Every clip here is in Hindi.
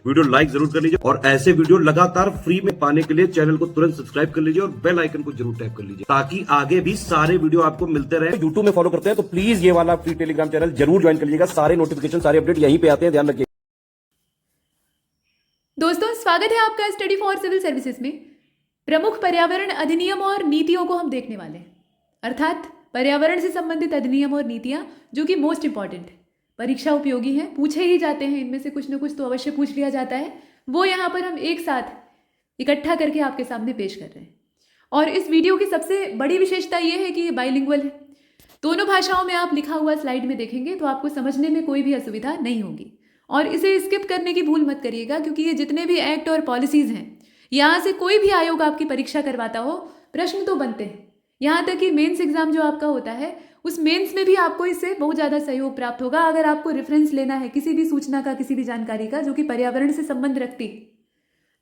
वीडियो लाइक जरूर कर लीजिए और ऐसे वीडियो लगातार फ्री में पाने के लिए चैनल को तुरंत सब्सक्राइब कर लीजिए और बेल आइकन को जरूर टैप कर लीजिए ताकि आगे भी सारे वीडियो आपको मिलते रहे। यूट्यूब में फॉलो करते हैं तो प्लीज ये वाला फ्री टेलीग्राम चैनल जरूर ज्वाइन कर लीजिएगा। सारे नोटिफिकेशन सारे अपडेट यहीं पे आते हैं, ध्यान रखिए। दोस्तों, स्वागत है आपका स्टडी फॉर सिविल सर्विसेज में। प्रमुख पर्यावरण अधिनियम और नीतियों को हम देखने वाले हैं, अर्थात पर्यावरण से संबंधित अधिनियम और नीतियां जो कि मोस्ट इंपॉर्टेंट है, परीक्षा उपयोगी हैं, पूछे ही जाते हैं, इनमें से कुछ न कुछ तो अवश्य पूछ लिया जाता है। वो यहाँ पर हम एक साथ इकट्ठा करके आपके सामने पेश कर रहे हैं। और इस वीडियो की सबसे बड़ी विशेषता ये है कि ये बाइलिंगुअल है। दोनों भाषाओं में आप लिखा हुआ स्लाइड में देखेंगे तो आपको समझने में कोई भी असुविधा नहीं होगी। और इसे स्किप करने की भूल मत करिएगा, क्योंकि ये जितने भी एक्ट और पॉलिसीज हैं, यहाँ से कोई भी आयोग आपकी परीक्षा करवाता हो, प्रश्न तो बनते हैं। यहाँ तक कि मेंस एग्जाम जो आपका होता है, उस मेंस में भी आपको इससे बहुत ज़्यादा सहयोग प्राप्त होगा। अगर आपको रेफरेंस लेना है किसी भी सूचना का, किसी भी जानकारी का जो कि पर्यावरण से संबंध रखती है,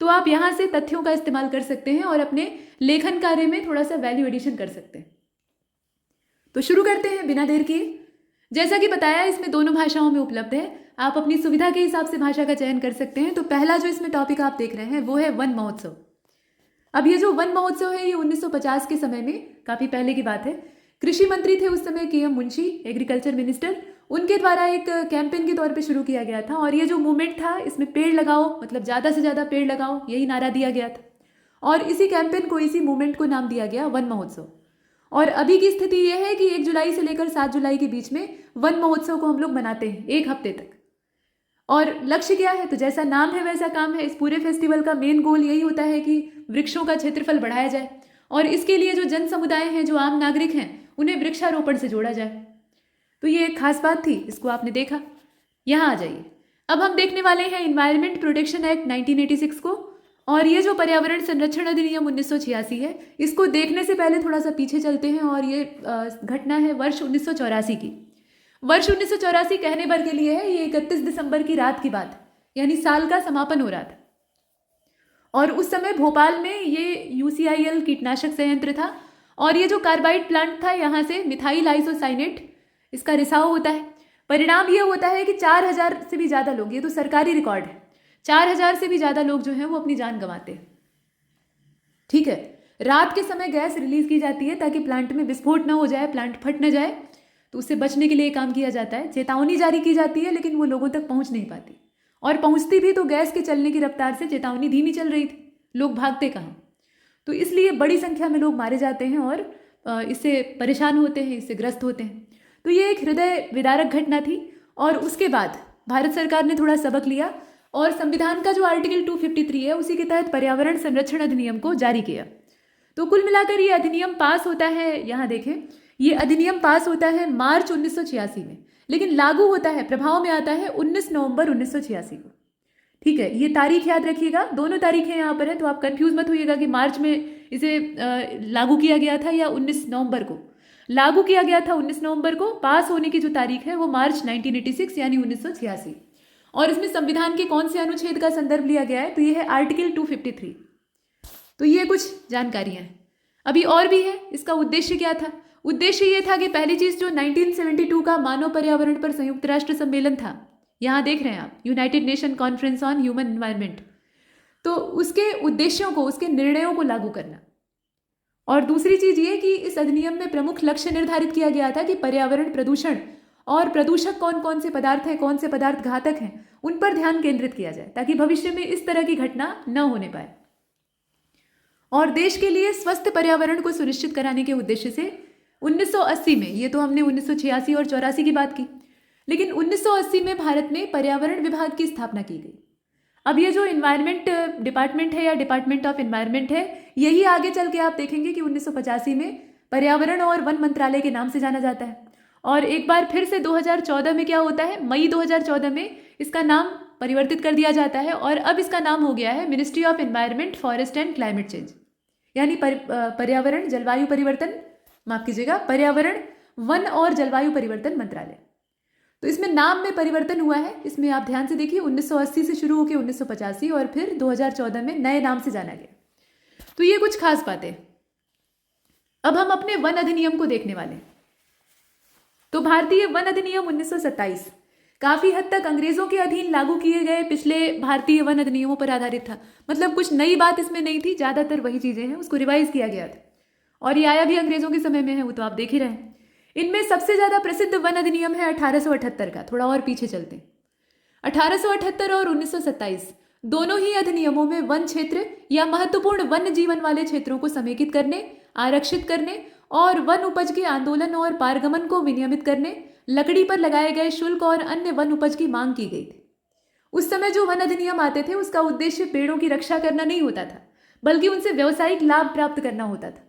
तो आप यहाँ से तथ्यों का इस्तेमाल कर सकते हैं और अपने लेखन कार्य में थोड़ा सा वैल्यू एडिशन कर सकते हैं। तो शुरू करते हैं बिना देर किए। जैसा कि बताया, इसमें दोनों भाषाओं में उपलब्ध है। आप अपनी सुविधा के हिसाब से भाषा का चयन कर सकते हैं। तो पहला जो इसमें टॉपिक आप देख रहे हैं वो है वन महोत्सव। अब ये जो वन महोत्सव है, ये 1950 के समय में, काफ़ी पहले की बात है, कृषि मंत्री थे उस समय के एम मुंशी, एग्रीकल्चर मिनिस्टर, उनके द्वारा एक कैंपेन के तौर पे शुरू किया गया था। और ये जो मूवमेंट था, इसमें पेड़ लगाओ, मतलब ज़्यादा से ज़्यादा पेड़ लगाओ, यही नारा दिया गया था। और इसी कैंपेन को, इसी मूवमेंट को नाम दिया गया वन महोत्सव। और अभी की स्थिति यह है कि 1 जुलाई से लेकर 7 जुलाई के बीच में वन महोत्सव को हम लोग मनाते हैं, 1 हफ्ते तक। और लक्ष्य क्या है? तो जैसा नाम है वैसा काम है। इस पूरे फेस्टिवल का मेन गोल यही होता है कि वृक्षों का क्षेत्रफल बढ़ाया जाए और इसके लिए जो जन समुदाय हैं, जो आम नागरिक हैं, उन्हें वृक्षारोपण से जोड़ा जाए। तो ये एक खास बात थी, इसको आपने देखा। यहाँ आ जाइए, अब हम देखने वाले हैं इन्वायरमेंट प्रोटेक्शन एक्ट 1986 को। और ये जो पर्यावरण संरक्षण अधिनियम 1986 है, इसको देखने से पहले थोड़ा सा पीछे चलते हैं। और ये घटना है वर्ष 1984 की। वर्ष 1984 कहने भर के लिए है, ये 31 दिसंबर की रात की बात, यानी साल का समापन हो रहा था। और उस समय भोपाल में ये UCIL कीटनाशक संयंत्र था। और ये जो कार्बाइड प्लांट था, यहाँ से मिथाइल आइसोसाइनेट, इसका रिसाव होता है। परिणाम ये होता है कि 4000 से भी ज़्यादा लोग, ये तो सरकारी रिकॉर्ड है, 4000 से भी ज़्यादा लोग जो हैं वो अपनी जान गंवाते हैं। ठीक है, रात के समय गैस रिलीज की जाती है ताकि प्लांट में विस्फोट ना हो जाए, प्लांट फट ना जाए। तो उससे बचने के लिए काम किया जाता है। चेतावनी जारी की जाती है, लेकिन वो लोगों तक पहुंच नहीं पाती। और पहुंचती भी तो गैस के चलने की रफ्तार से चेतावनी धीमी चल रही थी, लोग भागते कहाँ। तो इसलिए बड़ी संख्या में लोग मारे जाते हैं और इससे परेशान होते हैं, इससे ग्रस्त होते हैं। तो ये एक हृदय विदारक घटना थी। और उसके बाद भारत सरकार ने थोड़ा सबक लिया और संविधान का जो आर्टिकल 253 है, उसी के तहत पर्यावरण संरक्षण अधिनियम को जारी किया। तो कुल मिलाकर ये अधिनियम पास होता है, यहाँ देखें, ये अधिनियम पास होता है मार्च 1986 में, लेकिन लागू होता है, प्रभाव में आता है 19 नवंबर 1986 को। ठीक है, ये तारीख याद रखिएगा, दोनों तारीखें यहाँ पर है, तो आप कंफ्यूज मत होइएगा कि मार्च में इसे लागू किया गया था या 19 नवंबर को। लागू किया गया था 19 नवंबर को, पास होने की जो तारीख है वो मार्च 1986 यानी 1986। और इसमें संविधान के कौन से अनुच्छेद का संदर्भ लिया गया है? तो ये है आर्टिकल 253। तो ये कुछ जानकारियां हैं। अभी और भी है। इसका उद्देश्य क्या था? उद्देश्य ये था कि पहली चीज, जो 1972 का मानव पर्यावरण पर संयुक्त राष्ट्र सम्मेलन था, यहाँ देख रहे हैं आप, United nation conference on human environment, तो उसके उद्देश्यों को, उसके निर्णयों को लागू करना। और दूसरी चीज ये कि इस अधिनियम में प्रमुख लक्ष्य निर्धारित किया गया था कि पर्यावरण प्रदूषण और प्रदूषक कौन कौन से पदार्थ हैं, कौन से पदार्थ घातक हैं, उन पर ध्यान केंद्रित किया जाए ताकि भविष्य में इस तरह की घटना न होने पाए। और देश के लिए स्वस्थ पर्यावरण को सुनिश्चित कराने के उद्देश्य से 1980 में, ये तो हमने 1986 और 84 की बात की, लेकिन 1980 में भारत में पर्यावरण विभाग की स्थापना की गई। अब ये जो इन्वायरमेंट डिपार्टमेंट है या डिपार्टमेंट ऑफ इन्वायरमेंट है, यही आगे चल के आप देखेंगे कि 1985 में पर्यावरण और वन मंत्रालय के नाम से जाना जाता है। और एक बार फिर से 2014 में क्या होता है, मई 2014 में इसका नाम परिवर्तित कर दिया जाता है और अब इसका नाम हो गया है ministry of environment, forest and climate change, यानी पर्यावरण जलवायु परिवर्तन, माफ कीजिएगा, पर्यावरण वन और जलवायु परिवर्तन मंत्रालय। तो इसमें नाम में परिवर्तन हुआ है। इसमें आप ध्यान से देखिए, 1980 से शुरू होकर 1985 और फिर 2014 में नए नाम से जाना गया। तो ये कुछ खास बातें। अब हम अपने वन अधिनियम को देखने वाले हैं। तो भारतीय वन अधिनियम 1927 काफी हद तक अंग्रेजों के अधीन लागू किए गए पिछले भारतीय वन अधिनियमों पर आधारित था। मतलब कुछ नई बात इसमें नहीं थी, ज्यादातर वही चीजें हैं, उसको रिवाइज किया गया था और ये आया भी अंग्रेजों के समय में है, वो तो आप देख ही रहे हैं। इनमें सबसे ज्यादा प्रसिद्ध वन अधिनियम है 1878 का। थोड़ा और पीछे चलते हैं। 1878 और 1927 दोनों ही अधिनियमों में वन क्षेत्र या महत्वपूर्ण वन्य जीवन वाले क्षेत्रों को समेकित करने, आरक्षित करने और वन उपज के आंदोलन और पारगमन को विनियमित करने, लकड़ी पर लगाए गए शुल्क और अन्य वन उपज की मांग की गई थी। उस समय जो वन अधिनियम आते थे उसका उद्देश्य पेड़ों की रक्षा करना नहीं होता था, बल्कि उनसे व्यावसायिक लाभ प्राप्त करना होता था।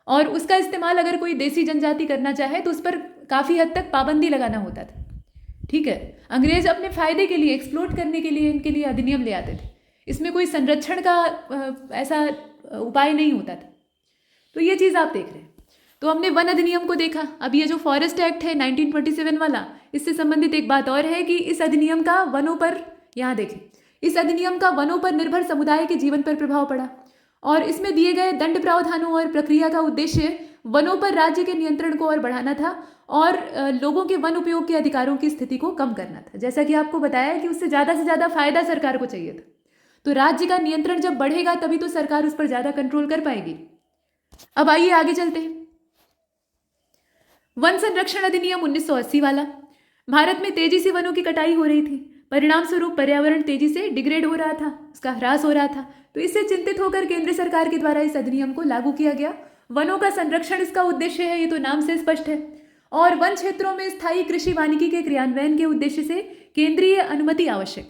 और उसका इस्तेमाल अगर कोई देसी जनजाति करना चाहे तो उस पर काफी हद तक पाबंदी लगाना होता था। ठीक है, अंग्रेज अपने फायदे के लिए, एक्सप्लोट करने के लिए इनके लिए अधिनियम ले आते थे। इसमें कोई संरक्षण का ऐसा उपाय नहीं होता था। तो ये चीज आप देख रहे हैं। तो हमने वन अधिनियम को देखा। अब ये जो फॉरेस्ट एक्ट है 1927 वाला, इससे संबंधित एक बात और है कि इस अधिनियम का वनों पर, यहाँ देखें, इस अधिनियम का वनों पर निर्भर समुदाय के जीवन पर प्रभाव पड़ा और इसमें दिए गए दंड प्रावधानों और प्रक्रिया का उद्देश्य वनों पर राज्य के नियंत्रण को और बढ़ाना था और लोगों के वन उपयोग के अधिकारों की स्थिति को कम करना था। जैसा कि आपको बताया कि उससे ज्यादा फायदा सरकार को चाहिए था। तो राज्य का नियंत्रण जब बढ़ेगा तभी तो सरकार उस पर ज्यादा कंट्रोल कर पाएगी। अब आइए आगे चलते हैं। वन संरक्षण अधिनियम 1980 वाला। भारत में तेजी से वनों की कटाई हो रही थी। परिणाम स्वरूप पर्यावरण तेजी से डिग्रेड हो रहा था, उसका ह्रास हो रहा था। तो इससे चिंतित होकर केंद्र सरकार के द्वारा इस अधिनियम को लागू किया गया। वनों का संरक्षण इसका उद्देश्य है, ये तो नाम से स्पष्ट है। और वन क्षेत्रों में स्थायी कृषि वानिकी के क्रियान्वयन के उद्देश्य से केंद्रीय अनुमति आवश्यक,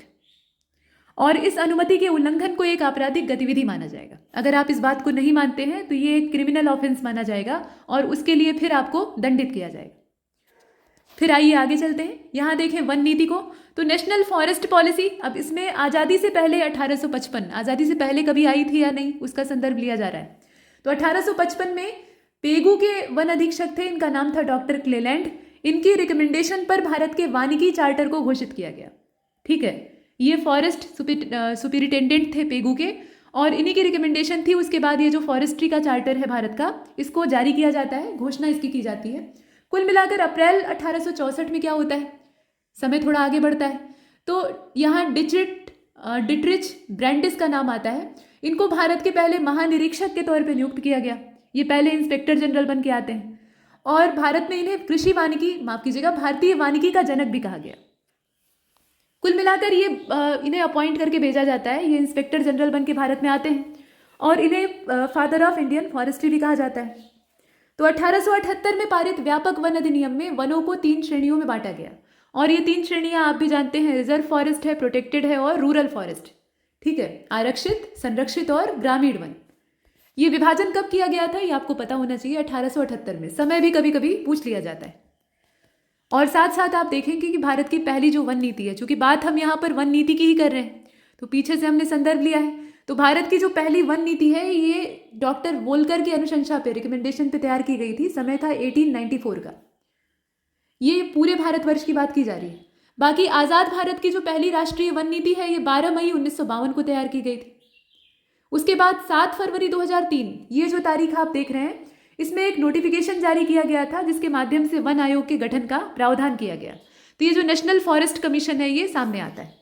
और इस अनुमति के उल्लंघन को एक आपराधिक गतिविधि माना जाएगा। अगर आप इस बात को नहीं मानते हैं तो ये एक क्रिमिनल ऑफेंस माना जाएगा और उसके लिए फिर आपको दंडित किया जाएगा। फिर आइए आगे चलते हैं। यहाँ देखें वन नीति को। तो नेशनल फॉरेस्ट पॉलिसी, अब इसमें आज़ादी से पहले 1855, आज़ादी से पहले कभी आई थी या नहीं उसका संदर्भ लिया जा रहा है। तो 1855 में पेगू के वन अधीक्षक थे, इनका नाम था डॉक्टर क्लेलैंड। इनकी रिकमेंडेशन पर भारत के वानिकी चार्टर को घोषित किया गया। ठीक है, ये फॉरेस्ट सुपरिटेंडेंट थे पेगू के और इन्हीं की रिकमेंडेशन थी। उसके बाद ये जो फॉरेस्ट्री का चार्टर है भारत का, इसको जारी किया जाता है, घोषणा इसकी की जाती है। कुल मिलाकर अप्रैल 1864 में क्या होता है, समय थोड़ा आगे बढ़ता है, तो यहाँ डिट्रिच ब्रांडिस का नाम आता है। इनको भारत के पहले महानिरीक्षक के तौर पर नियुक्त किया गया। ये पहले इंस्पेक्टर जनरल बन के आते हैं और भारत में इन्हें कृषि वानिकी, माफ कीजिएगा, भारतीय वानिकी का जनक भी कहा गया। कुल मिलाकर ये इन्हें अपॉइंट करके भेजा जाता है। ये इंस्पेक्टर जनरल बन के भारत में आते हैं और इन्हें फादर ऑफ इंडियन फॉरेस्ट्री भी कहा जाता है। तो 1878 में पारित व्यापक वन अधिनियम में वनों को 3 श्रेणियों में बांटा गया और ये 3 श्रेणियां आप भी जानते हैं, रिजर्व फॉरेस्ट है, प्रोटेक्टेड है और रूरल फॉरेस्ट। ठीक है, आरक्षित, संरक्षित और ग्रामीण वन। ये विभाजन कब किया गया था ये आपको पता होना चाहिए, 1878 में। समय भी कभी कभी पूछ लिया जाता है। और साथ साथ आप देखेंगे कि भारत की पहली जो वन नीति है, चूंकि बात हम यहाँ पर वन नीति की ही कर रहे हैं तो पीछे से हमने संदर्भ लिया है, तो भारत की जो पहली वन नीति है ये डॉक्टर वोल्कर की अनुशंसा पे, रिकमेंडेशन पे तैयार की गई थी। समय था 1894 का। ये पूरे भारतवर्ष की बात की जा रही है। बाकी आज़ाद भारत की जो पहली राष्ट्रीय वन नीति है ये 12 मई 1952 को तैयार की गई थी। उसके बाद 7 फरवरी 2003, ये जो तारीख आप देख रहे हैं, इसमें एक नोटिफिकेशन जारी किया गया था जिसके माध्यम से वन आयोग के गठन का प्रावधान किया गया। तो ये जो नेशनल फॉरेस्ट कमीशन है ये सामने आता है।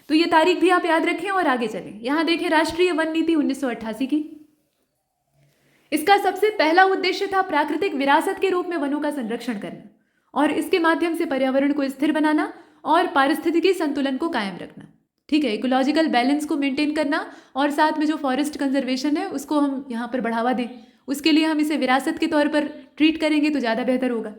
तो ये तारीख भी आप याद रखें और आगे चलें। यहां देखें राष्ट्रीय वन नीति 1988 की। इसका सबसे पहला उद्देश्य था प्राकृतिक विरासत के रूप में वनों का संरक्षण करना और इसके माध्यम से पर्यावरण को स्थिर बनाना और पारिस्थितिकी संतुलन को कायम रखना। ठीक है, इकोलॉजिकल बैलेंस को मेंटेन करना और साथ में जो फॉरेस्ट कंजर्वेशन है उसको हम यहाँ पर बढ़ावा दें। उसके लिए हम इसे विरासत के तौर पर ट्रीट करेंगे तो ज़्यादा बेहतर होगा।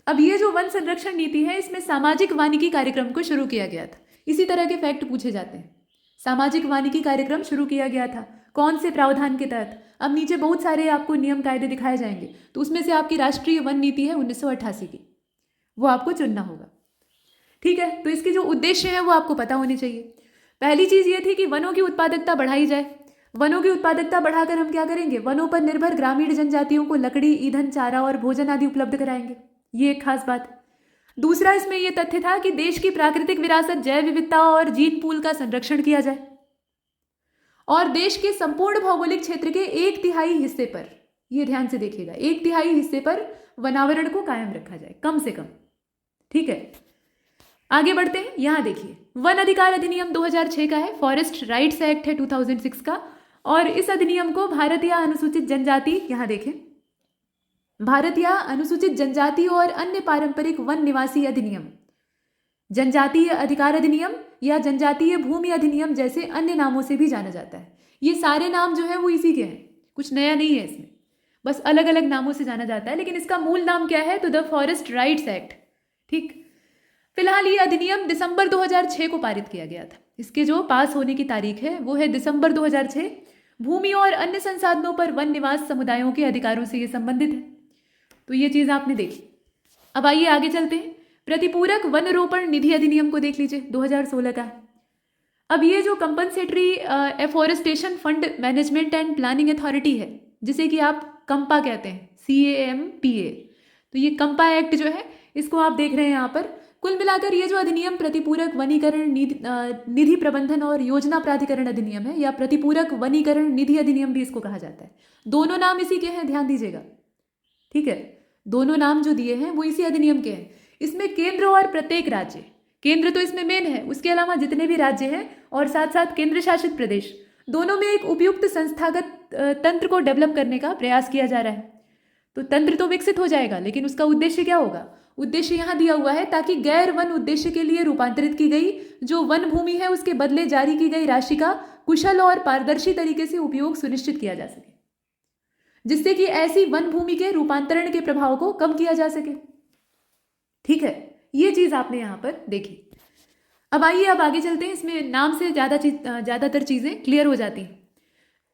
अब ये जो वन संरक्षण नीति है इसमें सामाजिक वानिकी कार्यक्रम को शुरू किया गया था। इसी तरह के फैक्ट पूछे जाते हैं। सामाजिक वानिकी कार्यक्रम शुरू किया गया था, कौन से प्रावधान के तहत? अब नीचे बहुत सारे आपको नियम कायदे दिखाए जाएंगे, तो उसमें से आपकी राष्ट्रीय वन नीति है 1988 की, वो आपको चुनना होगा। ठीक है, तो इसके जो उद्देश्य हैं वो आपको पता होने चाहिए। पहली चीज ये थी कि वनों की उत्पादकता बढ़ाई जाए। वनों की उत्पादकता बढ़ाकर हम क्या करेंगे? वनों पर निर्भर ग्रामीण जनजातियों को लकड़ी, ईंधन, चारा और भोजन आदि उपलब्ध कराएंगे। ये एक खास बात। दूसरा इसमें यह तथ्य था कि देश की प्राकृतिक विरासत, जैव विविधता और जीन पूल का संरक्षण किया जाए और देश के संपूर्ण भौगोलिक क्षेत्र के 1/3 हिस्से पर, यह ध्यान से देखिएगा, 1/3 हिस्से पर वनावरण को कायम रखा जाए कम से कम। ठीक है, आगे बढ़ते हैं। यहाँ देखिए, वन अधिकार अधिनियम 2006 का है, फॉरेस्ट राइट्स एक्ट है 2006 का, और इस अधिनियम को भारतीय अनुसूचित जनजाति, यहाँ देखें, भारतीय अनुसूचित जनजाति और अन्य पारंपरिक वन निवासी अधिनियम, जनजातीय अधिकार अधिनियम या जनजातीय भूमि अधिनियम जैसे अन्य नामों से भी जाना जाता है। ये सारे नाम जो है वो इसी के हैं, कुछ नया नहीं है इसमें, बस अलग अलग नामों से जाना जाता है, लेकिन इसका मूल नाम क्या है, तो द फॉरेस्ट राइट्स एक्ट। ठीक, फिलहाल ये अधिनियम दिसंबर 2006 को पारित किया गया था। इसके जो पास होने की तारीख है वो है दिसंबर 2006। भूमि और अन्य संसाधनों पर वन निवास समुदायों के अधिकारों से ये संबंधित है। तो ये चीज़ आपने देखी। अब आइए आगे चलते हैं। प्रतिपूरक वन रोपण निधि अधिनियम को देख लीजिए, 2016 का है। अब ये जो compensatory afforestation fund management and planning authority है, जिसे कि आप कंपा कहते हैं, CAMPA, तो ये कंपा एक्ट जो है इसको आप देख रहे हैं यहाँ पर। कुल मिलाकर ये जो अधिनियम प्रतिपूरक वनीकरण निधि प्रबंधन और योजना प्राधिकरण अधिनियम है, या प्रतिपूरक वनीकरण निधि अधिनियम भी इसको कहा जाता है। दोनों नाम इसी के हैं, ध्यान दीजिएगा। ठीक है, दोनों नाम जो दिए हैं वो इसी अधिनियम के हैं। इसमें केंद्र और प्रत्येक राज्य, केंद्र तो इसमें मेन है, उसके अलावा जितने भी राज्य हैं और साथ साथ केंद्र शासित प्रदेश, दोनों में एक उपयुक्त संस्थागत तंत्र को डेवलप करने का प्रयास किया जा रहा है। तो तंत्र तो विकसित हो जाएगा, लेकिन उसका उद्देश्य क्या होगा? उद्देश्य यहाँ दिया हुआ है, ताकि गैर वन उद्देश्य के लिए रूपांतरित की गई जो वन भूमि है उसके बदले जारी की गई राशि का कुशल और पारदर्शी तरीके से उपयोग सुनिश्चित किया जा सके, जिससे कि ऐसी वन भूमि के रूपांतरण के प्रभाव को कम किया जा सके। ठीक है, ये चीज आपने यहाँ पर देखी। अब आइए अब आगे चलते हैं। इसमें नाम से ज़्यादातर चीज़ें क्लियर हो जाती हैं।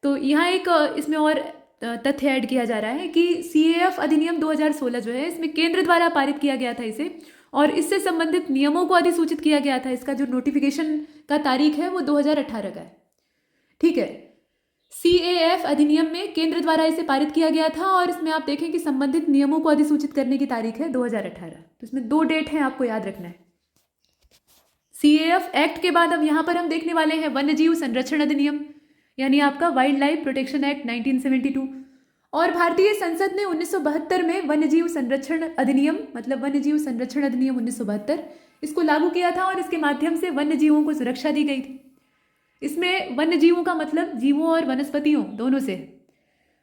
तो यहाँ एक इसमें और तथ्य ऐड किया जा रहा है कि CAF अधिनियम 2016 जो है, इसमें केंद्र द्वारा पारित किया गया था इसे, और इससे संबंधित नियमों को अधिसूचित किया गया था। इसका जो नोटिफिकेशन का तारीख है वो 2018 का है। ठीक है, CAF अधिनियम में केंद्र द्वारा इसे पारित किया गया था, और इसमें आप देखें कि संबंधित नियमों को अधिसूचित करने की तारीख है 2018। तो इसमें 2 डेट हैं, आपको याद रखना है। CAF एक्ट के बाद अब यहाँ पर हम देखने वाले हैं वन्यजीव संरक्षण अधिनियम, यानी आपका वाइल्ड लाइफ प्रोटेक्शन एक्ट 1972। और भारतीय संसद ने 1972 में वन्यजीव संरक्षण अधिनियम, मतलब वन्यजीव संरक्षण अधिनियम 1972, इसको लागू किया था, और इसके माध्यम से वन्यजीवों को सुरक्षा दी गई थी। इसमें वन्यजीवों का मतलब जीवों और वनस्पतियों दोनों से।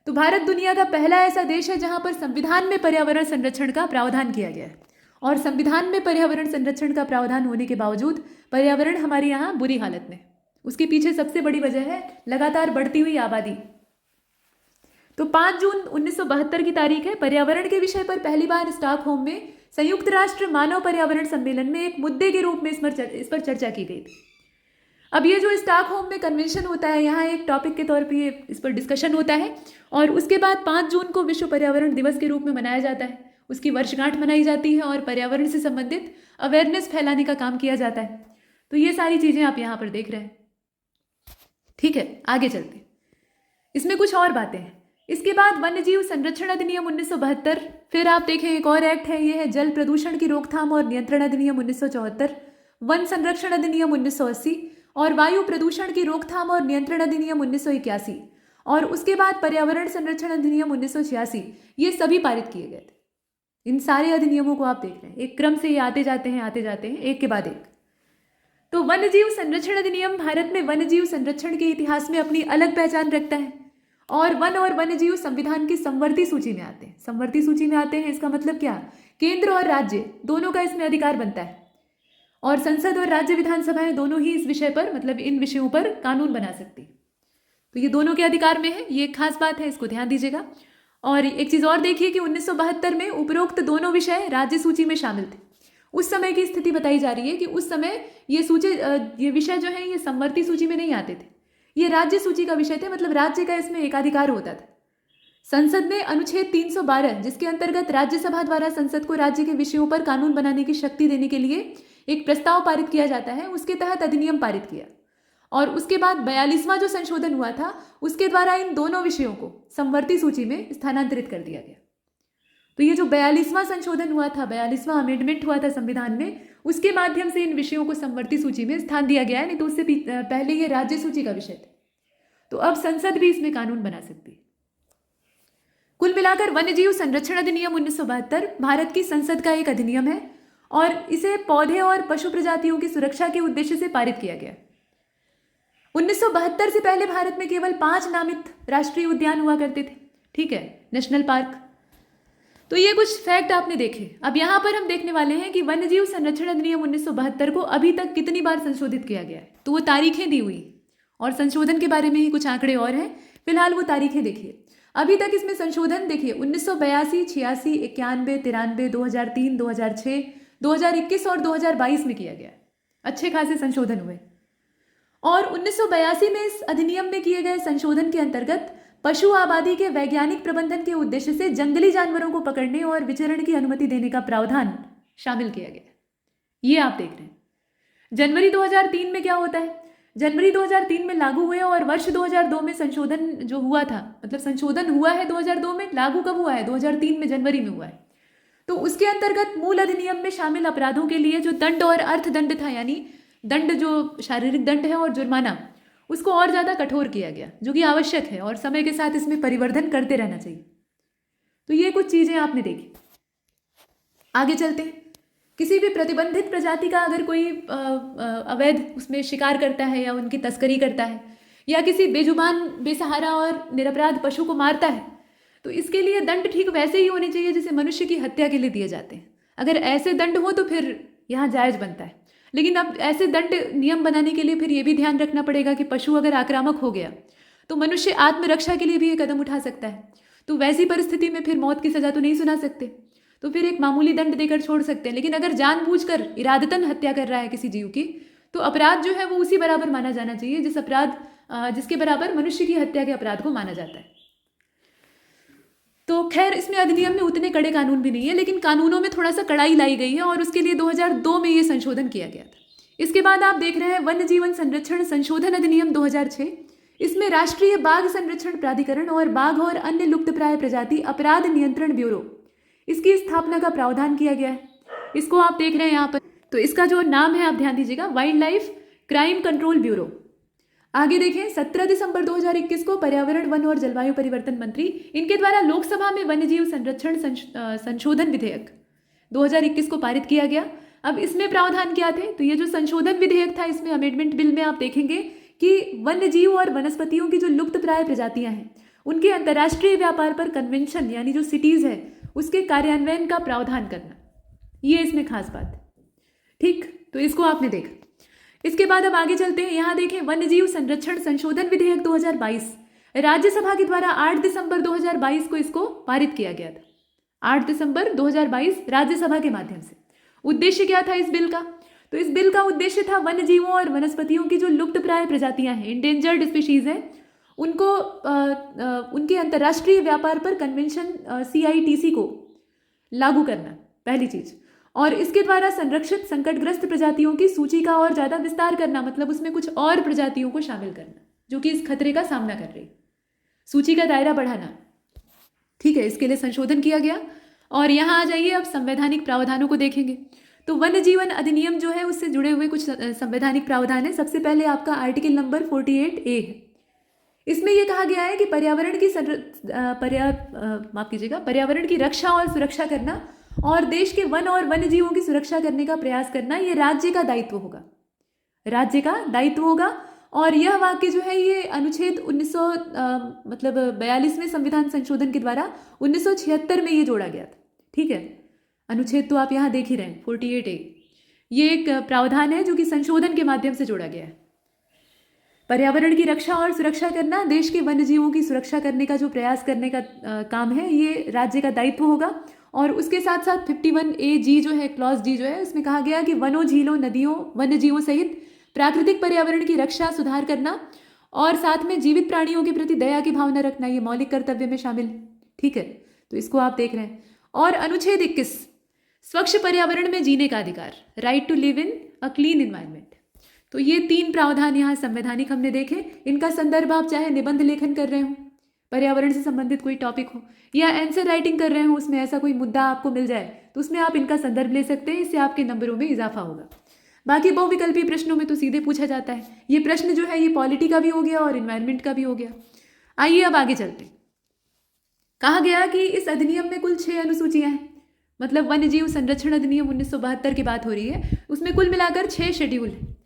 तो भारत दुनिया का पहला ऐसा देश है जहां पर संविधान में पर्यावरण संरक्षण का प्रावधान किया गया है, और संविधान में पर्यावरण संरक्षण का प्रावधान होने के बावजूद पर्यावरण हमारे यहाँ बुरी हालत में। उसके पीछे सबसे बड़ी वजह है लगातार बढ़ती हुई आबादी। तो 5 जून 1972 की तारीख है। पर्यावरण के विषय पर पहली बार स्टॉकहोम में संयुक्त राष्ट्र मानव पर्यावरण सम्मेलन में एक मुद्दे के रूप में इस पर चर्चा की गई थी। अब ये जो स्टॉकहोम में कन्वेंशन होता है, यहाँ एक टॉपिक के तौर पे इस पर डिस्कशन होता है, और उसके बाद 5 जून को विश्व पर्यावरण दिवस के रूप में मनाया जाता है। उसकी वर्षगांठ मनाई जाती है और पर्यावरण से संबंधित अवेयरनेस फैलाने का काम किया जाता है। तो ये सारी चीज़ें आप यहाँ पर देख रहे हैं। ठीक है, आगे चलते। इसमें कुछ और बातें हैं। इसके बाद वन्यजीव संरक्षण अधिनियम 1972, फिर आप देखें एक और एक्ट है, ये है जल प्रदूषण की रोकथाम और नियंत्रण अधिनियम 1974, वन संरक्षण अधिनियम 1980, और वायु प्रदूषण की रोकथाम और नियंत्रण अधिनियम 1981, और उसके बाद पर्यावरण संरक्षण अधिनियम 1986। ये सभी पारित किए गए थे। इन सारे अधिनियमों को आप देख रहे हैं, एक क्रम से ये आते जाते हैं एक के बाद एक। तो वन्यजीव संरक्षण अधिनियम भारत में वन्यजीव संरक्षण के इतिहास में अपनी अलग पहचान रखता है, और वन और वन्यजीव संविधान की समवर्ती सूची में आते हैं। समवर्ती सूची में आते हैं, इसका मतलब क्या? केंद्र और राज्य दोनों का इसमें अधिकार बनता है, और संसद और राज्य विधानसभाएं दोनों ही इस विषय पर, मतलब इन विषयों पर कानून बना सकती। तो ये दोनों के अधिकार में है, ये एक खास बात है, इसको ध्यान दीजिएगा। और एक चीज और देखिए कि 1972 में उपरोक्त दोनों विषय राज्य सूची में शामिल थे। उस समय की स्थिति बताई जा रही है कि उस समय ये विषय जो है ये समवर्ती सूची में नहीं आते थे, ये राज्य सूची का विषय थे, मतलब राज्य का इसमें एकाधिकार होता था। संसद ने अनुच्छेद 312, जिसके अंतर्गत राज्यसभा द्वारा संसद को राज्य के विषयों पर कानून बनाने की शक्ति देने के लिए एक प्रस्ताव पारित किया जाता है, उसके तहत अधिनियम पारित किया, और उसके बाद 42वां जो संशोधन हुआ था उसके द्वारा इन दोनों विषयों को समवर्ती सूची में स्थानांतरित कर दिया गया। तो ये जो 42वां संशोधन हुआ था, 42वां अमेंडमेंट हुआ था संविधान में, उसके माध्यम से इन विषयों को समवर्ती सूची में स्थान दिया गया है, नहीं तो उससे पहले ये राज्य सूची का विषय थे। तो अब संसद भी इसमें कानून बना सकती है। कुल मिलाकर वन्यजीव संरक्षण अधिनियम 1972 भारत की संसद का एक अधिनियम है, और इसे पौधे और पशु प्रजातियों की सुरक्षा के उद्देश्य से पारित किया गया। 1972 से पहले भारत में केवल 5 नामित राष्ट्रीय उद्यान हुआ करते थे, ठीक है, नेशनल पार्क। तो ये कुछ फैक्ट आपने देखे। अब यहाँ पर हम देखने वाले हैं कि वन्यजीव संरक्षण अधिनियम 1972 को अभी तक कितनी बार संशोधित किया गया है। तो वो तारीखें दी हुई और संशोधन के बारे में ही कुछ आंकड़े और हैं। फिलहाल वो तारीखें देखिए। अभी तक इसमें संशोधन देखिए 1982, 86, 91, 93, 2003, 2006, 2021 और 2022 में किया गया। अच्छे खासे संशोधन हुए। और 1982 में इस अधिनियम में किए गए संशोधन के अंतर्गत पशु आबादी के वैज्ञानिक प्रबंधन के उद्देश्य से जंगली जानवरों को पकड़ने और विचरण की अनुमति देने का प्रावधान शामिल किया गया। ये आप देख रहे हैं। जनवरी 2003 में क्या होता है? जनवरी 2003 में लागू हुए और वर्ष 2002 में संशोधन जो हुआ था, मतलब संशोधन हुआ है 2002 में, लागू कब हुआ है? 2003 में जनवरी में हुआ है। तो उसके अंतर्गत मूल अधिनियम में शामिल अपराधों के लिए जो दंड और अर्थदंड था, यानी दंड जो शारीरिक दंड है और जुर्माना, उसको और ज़्यादा कठोर किया गया, जो कि आवश्यक है और समय के साथ इसमें परिवर्धन करते रहना चाहिए। तो ये कुछ चीज़ें आपने देखी। आगे चलते हैं। किसी भी प्रतिबंधित प्रजाति का अगर कोई अवैध उसमें शिकार करता है या उनकी तस्करी करता है या किसी बेजुबान, बेसहारा और निरपराध पशु को मारता है, तो इसके लिए दंड ठीक वैसे ही होने चाहिए जैसे मनुष्य की हत्या के लिए दिए जाते हैं। अगर ऐसे दंड हो तो फिर यहाँ जायज़ बनता है। लेकिन अब ऐसे दंड नियम बनाने के लिए फिर ये भी ध्यान रखना पड़ेगा कि पशु अगर आक्रामक हो गया तो मनुष्य आत्मरक्षा के लिए भी ये कदम उठा सकता है। तो वैसी परिस्थिति में फिर मौत की सज़ा तो नहीं सुना सकते, तो फिर एक मामूली दंड देकर छोड़ सकते हैं। लेकिन अगर जानबूझकर इरादतन हत्या कर रहा है किसी जीव की, तो अपराध जो है वो उसी बराबर माना जाना चाहिए जिसके बराबर मनुष्य की हत्या के अपराध को माना जाता है। तो खैर इसमें अधिनियम में उतने कड़े कानून भी नहीं है, लेकिन कानूनों में थोड़ा सा कड़ाई लाई गई है और उसके लिए 2002 में ये संशोधन किया गया था। इसके बाद आप देख रहे हैं वन्य जीवन संरक्षण संशोधन अधिनियम 2006। इसमें राष्ट्रीय बाघ संरक्षण प्राधिकरण और बाघ और अन्य लुप्तप्राय प्रजाति अपराध नियंत्रण ब्यूरो, इसकी स्थापना का प्रावधान किया गया है। इसको आप देख रहे हैं यहाँ पर। तो इसका जो नाम है आप ध्यान दीजिएगा, wild life crime control bureau. आगे देखें, 17 दिसंबर 2021 को पर्यावरण, वन और जलवायु परिवर्तन मंत्री इनके द्वारा लोकसभा में वन्यजीव संरक्षण संशोधन विधेयक 2021 को पारित किया गया। अब इसमें प्रावधान क्या थे? तो ये जो संशोधन विधेयक था, इसमें अमेंडमेंट बिल में आप देखेंगे कि वन्यजीव और वनस्पतियों की जो लुप्तप्राय प्रजातियां हैं उनके अंतर्राष्ट्रीय व्यापार पर कन्वेंशन, यानी जो सिटीज है, उसके कार्यान्वयन का प्रावधान करना, ये इसमें खास बात है। ठीक, तो इसको आपने देखा। इसके बाद अब आगे चलते हैं। यहाँ देखें, वन्यजीव संरक्षण संशोधन विधेयक 2022 राज्यसभा के द्वारा 8 दिसंबर 2022 को इसको पारित किया गया था। 8 दिसंबर 2022 राज्यसभा के माध्यम से। उद्देश्य क्या था इस बिल का? तो इस बिल का उद्देश्य था वन्यजीवों और वनस्पतियों की जो लुप्तप्राय प्रजातियां हैं, इंडेंजर्ड स्पीशीज हैं, उनको उनके अंतर्राष्ट्रीय व्यापार पर कन्वेंशन CITC को लागू करना, पहली चीज। और इसके द्वारा संरक्षित संकटग्रस्त प्रजातियों की सूची का और ज़्यादा विस्तार करना, मतलब उसमें कुछ और प्रजातियों को शामिल करना जो कि इस खतरे का सामना कर रही, सूची का दायरा बढ़ाना। ठीक है, इसके लिए संशोधन किया गया। और यहाँ आ जाइए, अब संवैधानिक प्रावधानों को देखेंगे। तो वन्य जीवन अधिनियम जो है उससे जुड़े हुए कुछ संवैधानिक प्रावधान है। सबसे पहले आपका आर्टिकल नंबर 48A है। इसमें यह कहा गया है कि पर्यावरण की रक्षा और सुरक्षा करना और देश के वन और वन्य जीवों की सुरक्षा करने का प्रयास करना, ये राज्य का दायित्व होगा, राज्य का दायित्व होगा। और यह वाक्य जो है ये अनुच्छेद 42वें संविधान संशोधन के द्वारा 1976 में ये जोड़ा गया था। ठीक है, अनुच्छेद तो आप यहाँ देख ही रहे हैं, 48A। ये एक प्रावधान है जो कि संशोधन के माध्यम से जोड़ा गया है। पर्यावरण की रक्षा और सुरक्षा करना, देश के वन्य जीवों की सुरक्षा करने का जो प्रयास करने का काम है, ये राज्य का दायित्व होगा। और उसके साथ साथ 51AG जो है, क्लॉज D जो है, उसमें कहा गया कि वनों, झीलों, नदियों, वन्य जीवों सहित प्राकृतिक पर्यावरण की रक्षा, सुधार करना और साथ में जीवित प्राणियों के प्रति दया की भावना रखना, ये मौलिक कर्तव्य में शामिल है। ठीक है, तो इसको आप देख रहे हैं। और अनुच्छेद 21, स्वच्छ पर्यावरण में जीने का अधिकार, right to live in a clean environment. तो ये 3 प्रावधान यहाँ संवैधानिक हमने देखे। इनका संदर्भ आप चाहे निबंध लेखन कर रहे हो, पर्यावरण से संबंधित कोई टॉपिक हो, या आंसर राइटिंग कर रहे हो, उसमें ऐसा कोई मुद्दा आपको मिल जाए तो उसमें आप इनका संदर्भ ले सकते हैं। इससे आपके नंबरों में इजाफा होगा। बाकी बहुविकल्पीय प्रश्नों में तो सीधे पूछा जाता है। ये प्रश्न जो है ये पॉलिटी का भी हो गया और इन्वायरमेंट का भी हो गया। आइए अब आगे चलते हैं। कहा गया कि इस अधिनियम में कुल 6 अनुसूचियां हैं। मतलब वन्य जीव संरक्षण अधिनियम 1972 की बात हो रही है, उसमें कुल मिलाकर 6 शेड्यूल हैं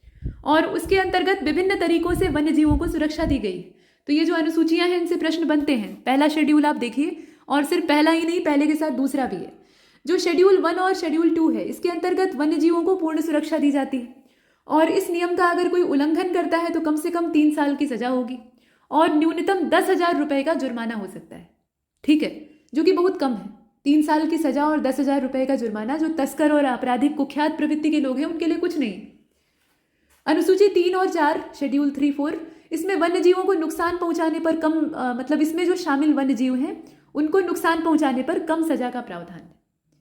और उसके अंतर्गत विभिन्न तरीकों से वन्य जीवों को सुरक्षा दी गई। तो ये जो अनुसूचियां हैं इनसे प्रश्न बनते हैं। पहला शेड्यूल आप देखिए, और सिर्फ पहला ही नहीं, पहले के साथ दूसरा भी है। जो शेड्यूल 1 और शेड्यूल 2 है, इसके अंतर्गत वन्य जीवों को पूर्ण सुरक्षा दी जाती है और इस नियम का अगर कोई उल्लंघन करता है तो कम से कम 3 साल की सजा होगी और न्यूनतम 10,000 रुपये का जुर्माना हो सकता है। ठीक है, जो कि बहुत कम है। 3 साल की सजा और 10,000 रुपये का जुर्माना जो तस्कर और आपराधिक कुख्यात प्रवृत्ति के लोग हैं उनके लिए कुछ नहीं। अनुसूची 3 और 4 शेड्यूल 3, 4, इसमें वन्य जीवों को नुकसान पहुंचाने पर कम मतलब इसमें जो शामिल वन्य जीव हैं उनको नुकसान पहुंचाने पर कम सजा का प्रावधान है।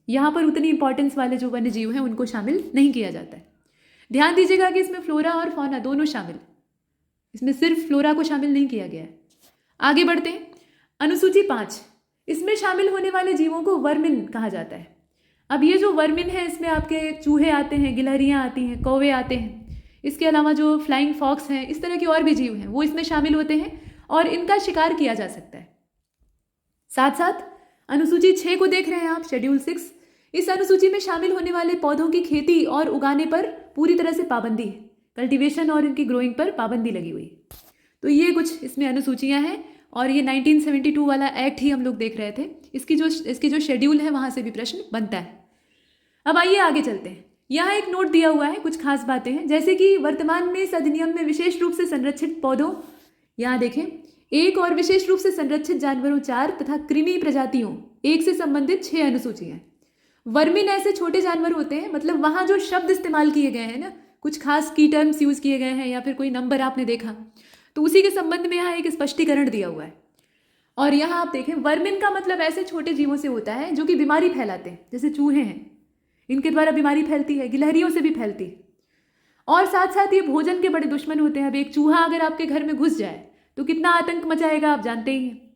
यहाँ पर उतनी इंपॉर्टेंस वाले जो वन्य जीव हैं उनको शामिल नहीं किया जाता है। ध्यान दीजिएगा कि इसमें फ्लोरा और फौना दोनों शामिल, इसमें सिर्फ फ्लोरा को शामिल नहीं किया गया है। आगे बढ़ते हैं। अनुसूची 5, इसमें शामिल होने वाले जीवों को वर्मिन कहा जाता है। अब ये जो वर्मिन है इसमें आपके चूहे आते हैं, गिलहरियाँ आती हैं, कौवे आते हैं, इसके अलावा जो फ्लाइंग फॉक्स हैं, इस तरह के और भी जीव हैं वो इसमें शामिल होते हैं और इनका शिकार किया जा सकता है। साथ साथ अनुसूची 6 को देख रहे हैं आप, शेड्यूल 6, इस अनुसूची में शामिल होने वाले पौधों की खेती और उगाने पर पूरी तरह से पाबंदी है। कल्टीवेशन और इनकी ग्रोइंग पर पाबंदी लगी हुई है। तो ये कुछ इसमें अनुसूचियां हैं और ये 1972 वाला एक्ट ही हम लोग देख रहे थे। इसकी जो शेड्यूल है वहाँ से भी प्रश्न बनता है। अब आइए आगे चलते हैं। यहाँ एक नोट दिया हुआ है, कुछ खास बातें हैं, जैसे कि वर्तमान में इस अधिनियम में विशेष रूप से संरक्षित पौधों, यहाँ देखें, 1 और विशेष रूप से संरक्षित जानवरों 4 तथा कृमि प्रजातियों 1 से संबंधित 6 अनुसूचियां हैं। वर्मिन ऐसे छोटे जानवर होते हैं, मतलब वहाँ जो शब्द इस्तेमाल किए गए हैं ना, कुछ खास की टर्म्स यूज किए गए हैं या फिर कोई नंबर आपने देखा तो उसी के संबंध में यहाँ एक स्पष्टीकरण दिया हुआ है। और यहाँ आप देखें, वर्मिन का मतलब ऐसे छोटे जीवों से होता है जो कि बीमारी फैलाते हैं, जैसे चूहे हैं, इनके द्वारा बीमारी फैलती है, गिलहरियों से भी फैलती है और साथ साथ ये भोजन के बड़े दुश्मन होते हैं। अब एक चूहा अगर आपके घर में घुस जाए तो कितना आतंक मचाएगा आप जानते ही हैं।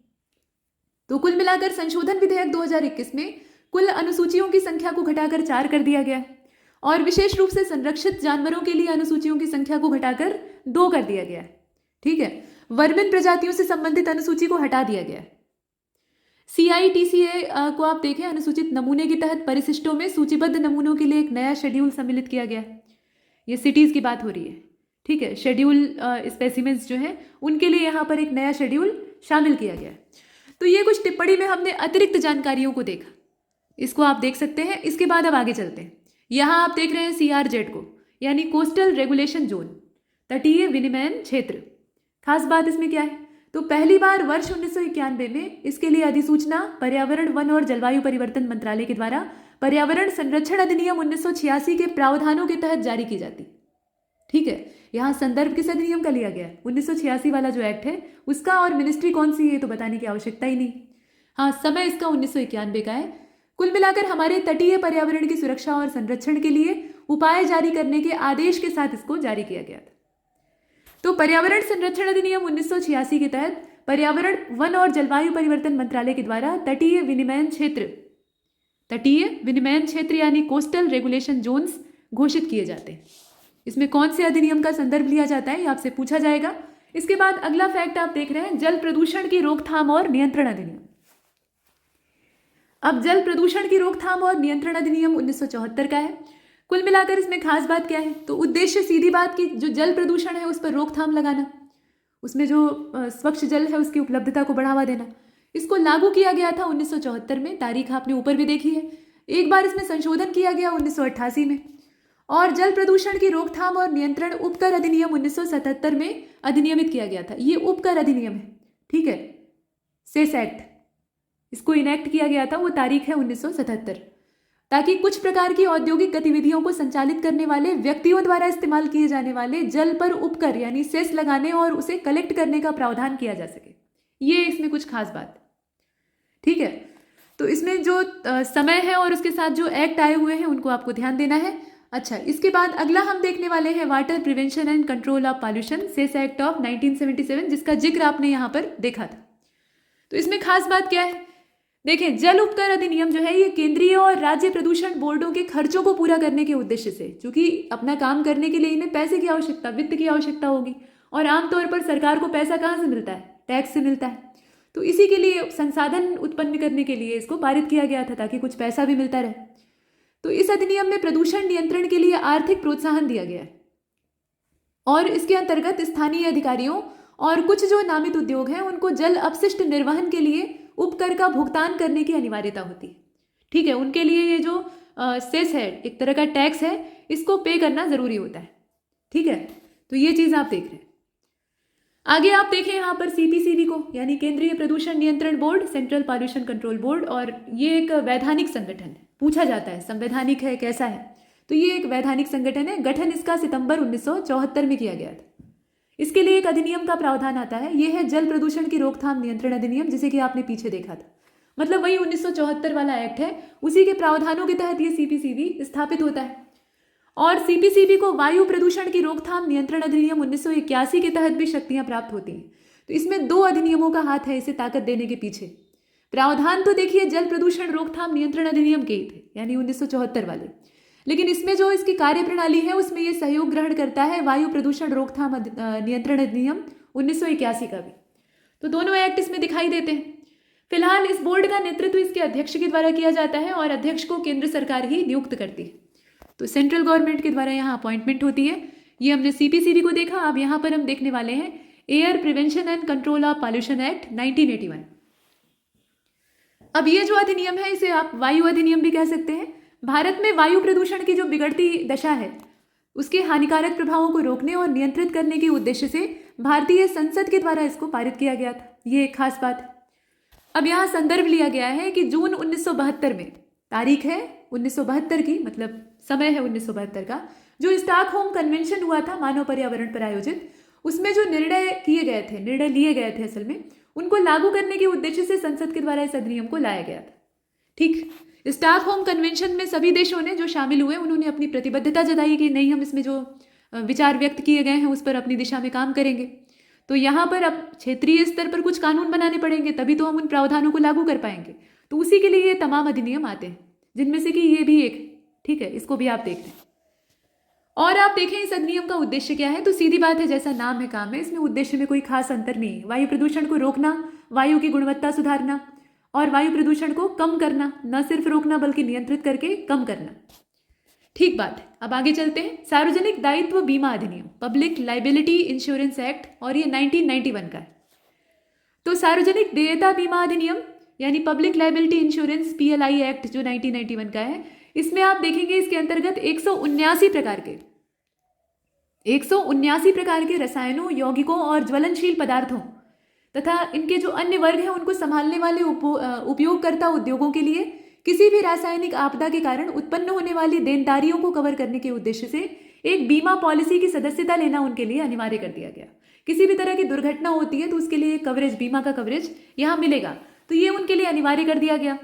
तो कुल मिलाकर संशोधन विधेयक 2021 में कुल अनुसूचियों की संख्या को घटाकर 4 कर दिया गया है और विशेष रूप से संरक्षित जानवरों के लिए अनुसूचियों की संख्या को घटाकर 2 कर दिया गया है। ठीक है, वर्मिन प्रजातियों से संबंधित अनुसूची को हटा दिया गया है। CITCA को आप देखें, अनुसूचित नमूने के तहत परिशिष्टों में सूचीबद्ध नमूनों के लिए एक नया शेड्यूल सम्मिलित किया गया है। ये सिटीज की बात हो रही है। ठीक है, शेड्यूल स्पेसिमेंस जो है उनके लिए यहाँ पर एक नया शेड्यूल शामिल किया गया है। तो ये कुछ टिप्पणी में हमने अतिरिक्त जानकारियों को देखा, इसको आप देख सकते हैं। इसके बाद अब आगे चलते हैं। यहाँ आप देख रहे हैं CRZ को, यानी कोस्टल रेगुलेशन जोन, तटीय विनिमयन क्षेत्र। खास बात इसमें क्या है, तो पहली बार वर्ष 1991 में इसके लिए अधिसूचना पर्यावरण, वन और जलवायु परिवर्तन मंत्रालय के द्वारा पर्यावरण संरक्षण अधिनियम 1986 के प्रावधानों के तहत जारी की जाती। ठीक है, यहाँ संदर्भ किस अधिनियम का लिया गया है, 1986 वाला जो एक्ट है उसका, और मिनिस्ट्री कौन सी है तो बताने की आवश्यकता ही नहीं। हाँ, समय इसका 1991 का है। कुल मिलाकर हमारे तटीय पर्यावरण की सुरक्षा और संरक्षण के लिए उपाय जारी करने के आदेश के साथ इसको जारी किया गया था। तो पर्यावरण संरक्षण अधिनियम 1986 के तहत पर्यावरण, वन और जलवायु परिवर्तन मंत्रालय के द्वारा तटीय विनिमयन क्षेत्र यानी कोस्टल रेगुलेशन जोन्स घोषित किए जाते हैं। इसमें कौन से अधिनियम का संदर्भ लिया जाता है ये आपसे पूछा जाएगा। इसके बाद अगला फैक्ट आप देख रहे हैं, जल प्रदूषण की रोकथाम और नियंत्रण अधिनियम। अब जल प्रदूषण की रोकथाम और नियंत्रण अधिनियम 1974 का है। कुल मिलाकर इसमें खास बात क्या है, तो उद्देश्य सीधी बात की जो जल प्रदूषण है उस पर रोकथाम लगाना, उसमें जो स्वच्छ जल है उसकी उपलब्धता को बढ़ावा देना। इसको लागू किया गया था 1974 में, तारीख आपने ऊपर भी देखी है। एक बार इसमें संशोधन किया गया 1988 में, और जल प्रदूषण की रोकथाम और नियंत्रण उपकर अधिनियम 1977 में अधिनियमित किया गया था। ये उपकर अधिनियम है, ठीक है, सेस एक्ट, इसको इनेक्ट किया गया था, वो तारीख है 1977, ताकि कुछ प्रकार की औद्योगिक गतिविधियों को संचालित करने वाले व्यक्तियों द्वारा इस्तेमाल किए जाने वाले जल पर उपकर यानी सेस लगाने और उसे कलेक्ट करने का प्रावधान किया जा सके। ये इसमें कुछ खास बात, ठीक है। तो इसमें जो समय है और उसके साथ जो एक्ट आए हुए हैं उनको आपको ध्यान देना है। अच्छा, इसके बाद अगला हम देखने वाले हैं water prevention and control of pollution cess act of 1977, जिसका जिक्र आपने यहाँ पर देखा था। तो इसमें खास बात क्या है, देखें, जल उपकर अधिनियम जो है ये केंद्रीय और राज्य प्रदूषण बोर्डों के खर्चों को पूरा करने के उद्देश्य से, क्योंकि अपना काम करने के लिए इन्हें पैसे की आवश्यकता, वित्त की आवश्यकता होगी, और आमतौर पर सरकार को पैसा कहाँ से मिलता है, टैक्स से मिलता है। तो इसी के लिए संसाधन उत्पन्न करने के लिए इसको पारित किया गया था, ताकि कुछ पैसा भी मिलता रहे। तो इस अधिनियम में प्रदूषण नियंत्रण के लिए आर्थिक प्रोत्साहन दिया गया है और इसके अंतर्गत स्थानीय अधिकारियों और कुछ जो नामित उद्योग हैं उनको जल अपशिष्ट निर्वहन के लिए उपकर का भुगतान करने की अनिवार्यता होती है। ठीक है, उनके लिए ये जो सेस है, एक तरह का टैक्स है, इसको पे करना जरूरी होता है। ठीक है, तो ये चीज आप देख रहे हैं। आगे आप देखें यहाँ पर सीपीसीबी को, यानी केंद्रीय प्रदूषण नियंत्रण board, central pollution control board, और ये एक वैधानिक संगठन है। पूछा जाता है संवैधानिक है, कैसा है, तो ये एक वैधानिक संगठन है। गठन इसका सितंबर 1974 में किया गया था। इसके लिए एक अधिनियम का प्रावधान आता है, यह है जल प्रदूषण की रोकथाम नियंत्रण अधिनियम, जिसे कि आपने पीछे देखा था। मतलब वही 1974 वाला एक्ट है, उसी के प्रावधानों के तहत ये सीपीसीबी स्थापित होता है। और सीपीसीबी को वायु प्रदूषण की रोकथाम नियंत्रण अधिनियम 1981 के तहत भी शक्तियां प्राप्त होती हैं। तो इसमें 2 अधिनियमों का हाथ है इसे ताकत देने के पीछे। प्रावधान तो देखिए जल प्रदूषण रोकथाम नियंत्रण अधिनियम के ही थे, यानी 1974 वाले, लेकिन इसमें जो इसकी कार्यप्रणाली है उसमें ये सहयोग ग्रहण करता है वायु प्रदूषण रोकथाम नियंत्रण अधिनियम 1981 का भी। तो दोनों एक्ट इसमें दिखाई देते हैं। फिलहाल इस बोर्ड का नेतृत्व इसके अध्यक्ष के द्वारा किया जाता है और अध्यक्ष को केंद्र सरकार ही नियुक्त करती है। तो सेंट्रल गवर्नमेंट के द्वारा यहाँ अपॉइंटमेंट होती है। ये हमने सीपीसीबी को देखा। अब यहाँ पर हम देखने वाले हैं air prevention and control of pollution act 1981। अब ये जो अधिनियम है इसे आप वायु अधिनियम भी कह सकते हैं। भारत में वायु प्रदूषण की जो बिगड़ती दशा है उसके हानिकारक प्रभावों को रोकने और नियंत्रित करने के उद्देश्य से भारतीय संसद के द्वारा इसको पारित किया गया था। ये एक खास बात है। अब यहाँ संदर्भ लिया गया है कि जून 1972 में, तारीख है 1972 की, मतलब समय है 1972 का, जो स्टॉकहोम कन्वेंशन हुआ था मानव पर्यावरण पर आयोजित, उसमें जो निर्णय लिए गए थे असल में, उनको लागू करने के उद्देश्य से संसद के द्वारा इस अधिनियम को लाया गया था। ठीक, स्टॉकहोम कन्वेंशन में सभी देशों ने जो शामिल हुए उन्होंने अपनी प्रतिबद्धता जताई कि नहीं, हम इसमें जो विचार व्यक्त किए गए हैं उस पर अपनी दिशा में काम करेंगे। तो यहाँ पर अब क्षेत्रीय स्तर पर कुछ कानून बनाने पड़ेंगे, तभी तो हम उन प्रावधानों को लागू कर पाएंगे। तो उसी के लिए ये तमाम अधिनियम आते हैं, जिनमें से कि ये भी एक। ठीक है, इसको भी आप देख लें। और आप देखें इस अधिनियम का उद्देश्य क्या है, तो सीधी बात है, जैसा नाम है काम है, इसमें उद्देश्य में कोई खास अंतर नहीं है। वायु प्रदूषण को रोकना, वायु की गुणवत्ता सुधारना और वायु प्रदूषण को कम करना, न सिर्फ रोकना बल्कि नियंत्रित करके कम करना। ठीक बात है। अब आगे चलते हैं। सार्वजनिक दायित्व बीमा अधिनियम, पब्लिक लाइबिलिटी इंश्योरेंस एक्ट, और ये 1991 का है। तो सार्वजनिक देयता बीमा अधिनियम यानी public liability insurance PLI act जो 1991 का है, इसमें आप देखेंगे इसके अंतर्गत 179 प्रकार के रसायनों, यौगिकों और ज्वलनशील पदार्थों तथा इनके जो अन्य वर्ग हैं उनको संभालने वाले उपयोगकर्ता उद्योगों के लिए किसी भी रासायनिक आपदा के कारण उत्पन्न होने वाली देनदारियों को कवर करने के उद्देश्य से एक बीमा पॉलिसी की सदस्यता लेना उनके लिए अनिवार्य कर दिया गया। किसी भी तरह की दुर्घटना होती है तो उसके लिए कवरेज, बीमा का कवरेज यहाँ मिलेगा, तो ये उनके लिए अनिवार्य कर दिया गया।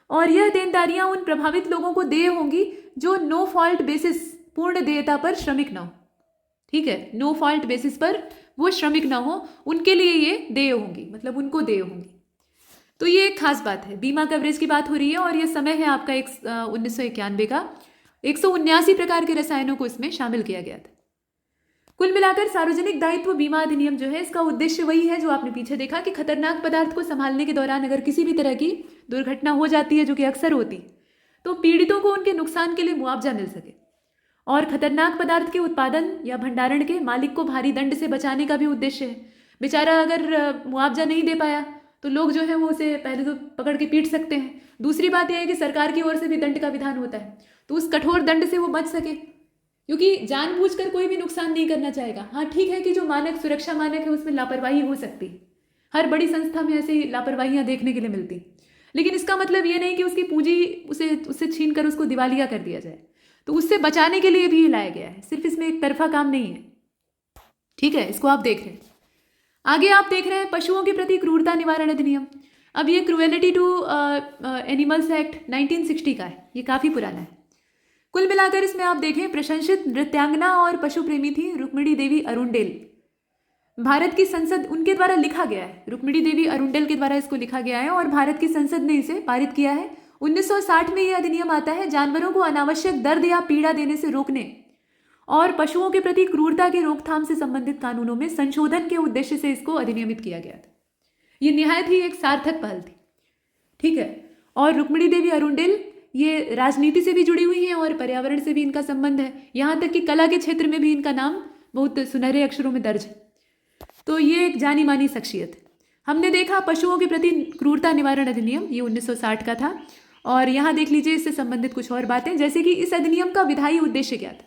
और यह देनदारियां उन प्रभावित लोगों को देय होंगी जो नो फॉल्ट बेसिस, पूर्ण देयता पर श्रमिक न हो। ठीक है, नो फॉल्ट बेसिस पर वो श्रमिक ना हो, उनके लिए ये देय होंगी, मतलब उनको देय होंगी। तो ये एक खास बात है। बीमा कवरेज की बात हो रही है और ये समय है आपका 1991 का। 179 प्रकार के रसायनों को इसमें शामिल किया गया था। कुल मिलाकर सार्वजनिक दायित्व बीमा अधिनियम जो है, इसका उद्देश्य वही है जो आपने पीछे देखा कि खतरनाक पदार्थ को संभालने के दौरान अगर किसी भी तरह की दुर्घटना हो जाती है, जो कि अक्सर होती, तो पीड़ितों को उनके नुकसान के लिए मुआवजा मिल सके। और खतरनाक पदार्थ के उत्पादन या भंडारण के मालिक को भारी दंड से बचाने का भी उद्देश्य है। बेचारा अगर मुआवजा नहीं दे पाया तो लोग जो है वो उसे पहले तो पकड़ के पीट सकते हैं। दूसरी बात यह है कि सरकार की ओर से भी दंड का विधान होता है, तो उस कठोर दंड से वो बच सके, क्योंकि जानबूझकर कोई भी नुकसान नहीं करना चाहेगा। हाँ, ठीक है कि जो मानक, सुरक्षा मानक है, उसमें लापरवाही हो सकती है। हर बड़ी संस्था में ऐसी लापरवाहियां देखने के लिए मिलती, लेकिन इसका मतलब ये नहीं कि उसकी पूंजी उससे छीन कर उसको दिवालिया कर दिया जाए। तो उससे बचाने के लिए भी लाया गया है, सिर्फ इसमें एक तरफा काम नहीं है। ठीक है, इसको आप देख रहे हैं। आगे आप देख रहे हैं पशुओं के प्रति क्रूरता निवारण अधिनियम। अब ये क्रुएलिटी टू एनिमल्स एक्ट 1960 का है, ये काफ़ी पुराना है। कुल मिलाकर इसमें आप देखें प्रशंसित नृत्यांगना और पशु प्रेमी थी रुक्मिणी देवी अरुंडेल। भारत की संसद उनके द्वारा लिखा गया है, रुक्मिणी देवी अरुंडेल के द्वारा इसको लिखा गया है और भारत की संसद ने इसे पारित किया है। 1960 में यह अधिनियम आता है जानवरों को अनावश्यक दर्द या पीड़ा देने से रोकने और पशुओं के प्रति क्रूरता की रोकथाम से संबंधित कानूनों में संशोधन के उद्देश्य से इसको अधिनियमित किया गया था। ये निहायत ही एक सार्थक पहल थी, ठीक है। और रुक्मिणी देवी अरुंडेल ये राजनीति से भी जुड़ी हुई हैं और पर्यावरण से भी इनका संबंध है, यहाँ तक कि कला के क्षेत्र में भी इनका नाम बहुत सुनहरे अक्षरों में दर्ज है। तो ये एक जानी मानी शख्सियत है। हमने देखा पशुओं के प्रति क्रूरता निवारण अधिनियम, ये 1960 का था। और यहाँ देख लीजिए इससे संबंधित कुछ और बातें, जैसे कि इस अधिनियम का विधायी उद्देश्य क्या था।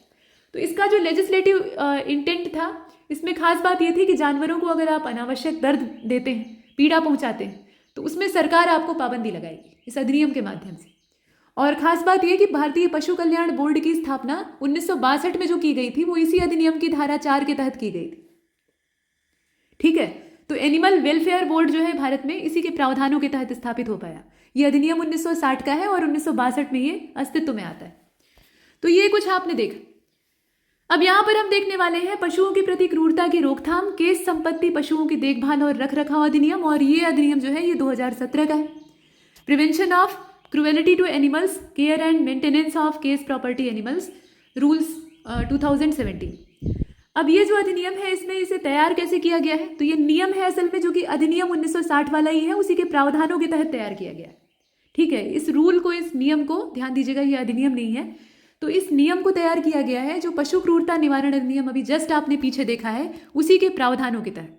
तो इसका जो लेजिस्लेटिव इंटेंट था, इसमें खास बात ये थी कि जानवरों को अगर आप अनावश्यक दर्द देते हैं, पीड़ा पहुंचाते हैं, तो उसमें सरकार आपको पाबंदी लगाएगी इस अधिनियम के माध्यम से। और खास बात यह कि भारतीय पशु कल्याण बोर्ड की स्थापना 1962 में जो की गई थी, वो इसी अधिनियम की धारा 4 के तहत की गई थी, ठीक है। तो एनिमल वेलफेयर बोर्ड जो है भारत में, इसी के प्रावधानों के तहत स्थापित हो पाया। ये अधिनियम 1960 का है और 1962 में ये अस्तित्व में आता है। तो ये कुछ आपने देखा। अब यहाँ पर हम देखने वाले हैं पशुओं के प्रति क्रूरता की रोकथाम, केस संपत्ति, पशुओं की देखभाल और रखरखाव अधिनियम। और ये अधिनियम जो है ये 2017 का है। Prevention of cruelty to animals, care and maintenance of case property animals rules 2017। अब ये जो अधिनियम है, इसमें इसे तैयार कैसे किया गया है, तो ये नियम है असल में जो कि अधिनियम 1960 वाला ही है, उसी के प्रावधानों के तहत तैयार किया गया है, ठीक है। इस रूल को, इस नियम को ध्यान दीजिएगा, ये अधिनियम नहीं है। तो इस नियम को तैयार किया गया है जो पशु क्रूरता निवारण अधिनियम अभी जस्ट आपने पीछे देखा है, उसी के प्रावधानों के तहत,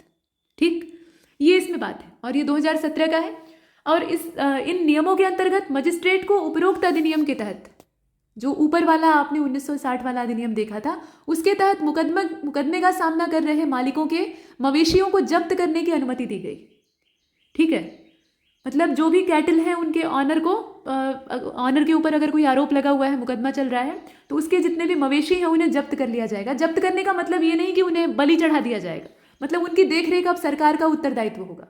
ठीक। ये इसमें बात है और ये 2017 का है। और इन नियमों के अंतर्गत मजिस्ट्रेट को उपरोक्त अधिनियम के तहत, जो ऊपर वाला आपने 1960 वाला अधिनियम देखा था, उसके तहत मुकदमे का सामना कर रहे मालिकों के मवेशियों को जब्त करने की अनुमति दी गई, ठीक है। मतलब जो भी कैटल हैं उनके ऑनर को, ऑनर के ऊपर अगर कोई आरोप लगा हुआ है, मुकदमा चल रहा है, तो उसके जितने भी मवेशी हैं उन्हें जब्त कर लिया जाएगा। जब्त करने का मतलब ये नहीं कि उन्हें बलि चढ़ा दिया जाएगा, मतलब उनकी देखरेख अब सरकार का उत्तरदायित्व होगा।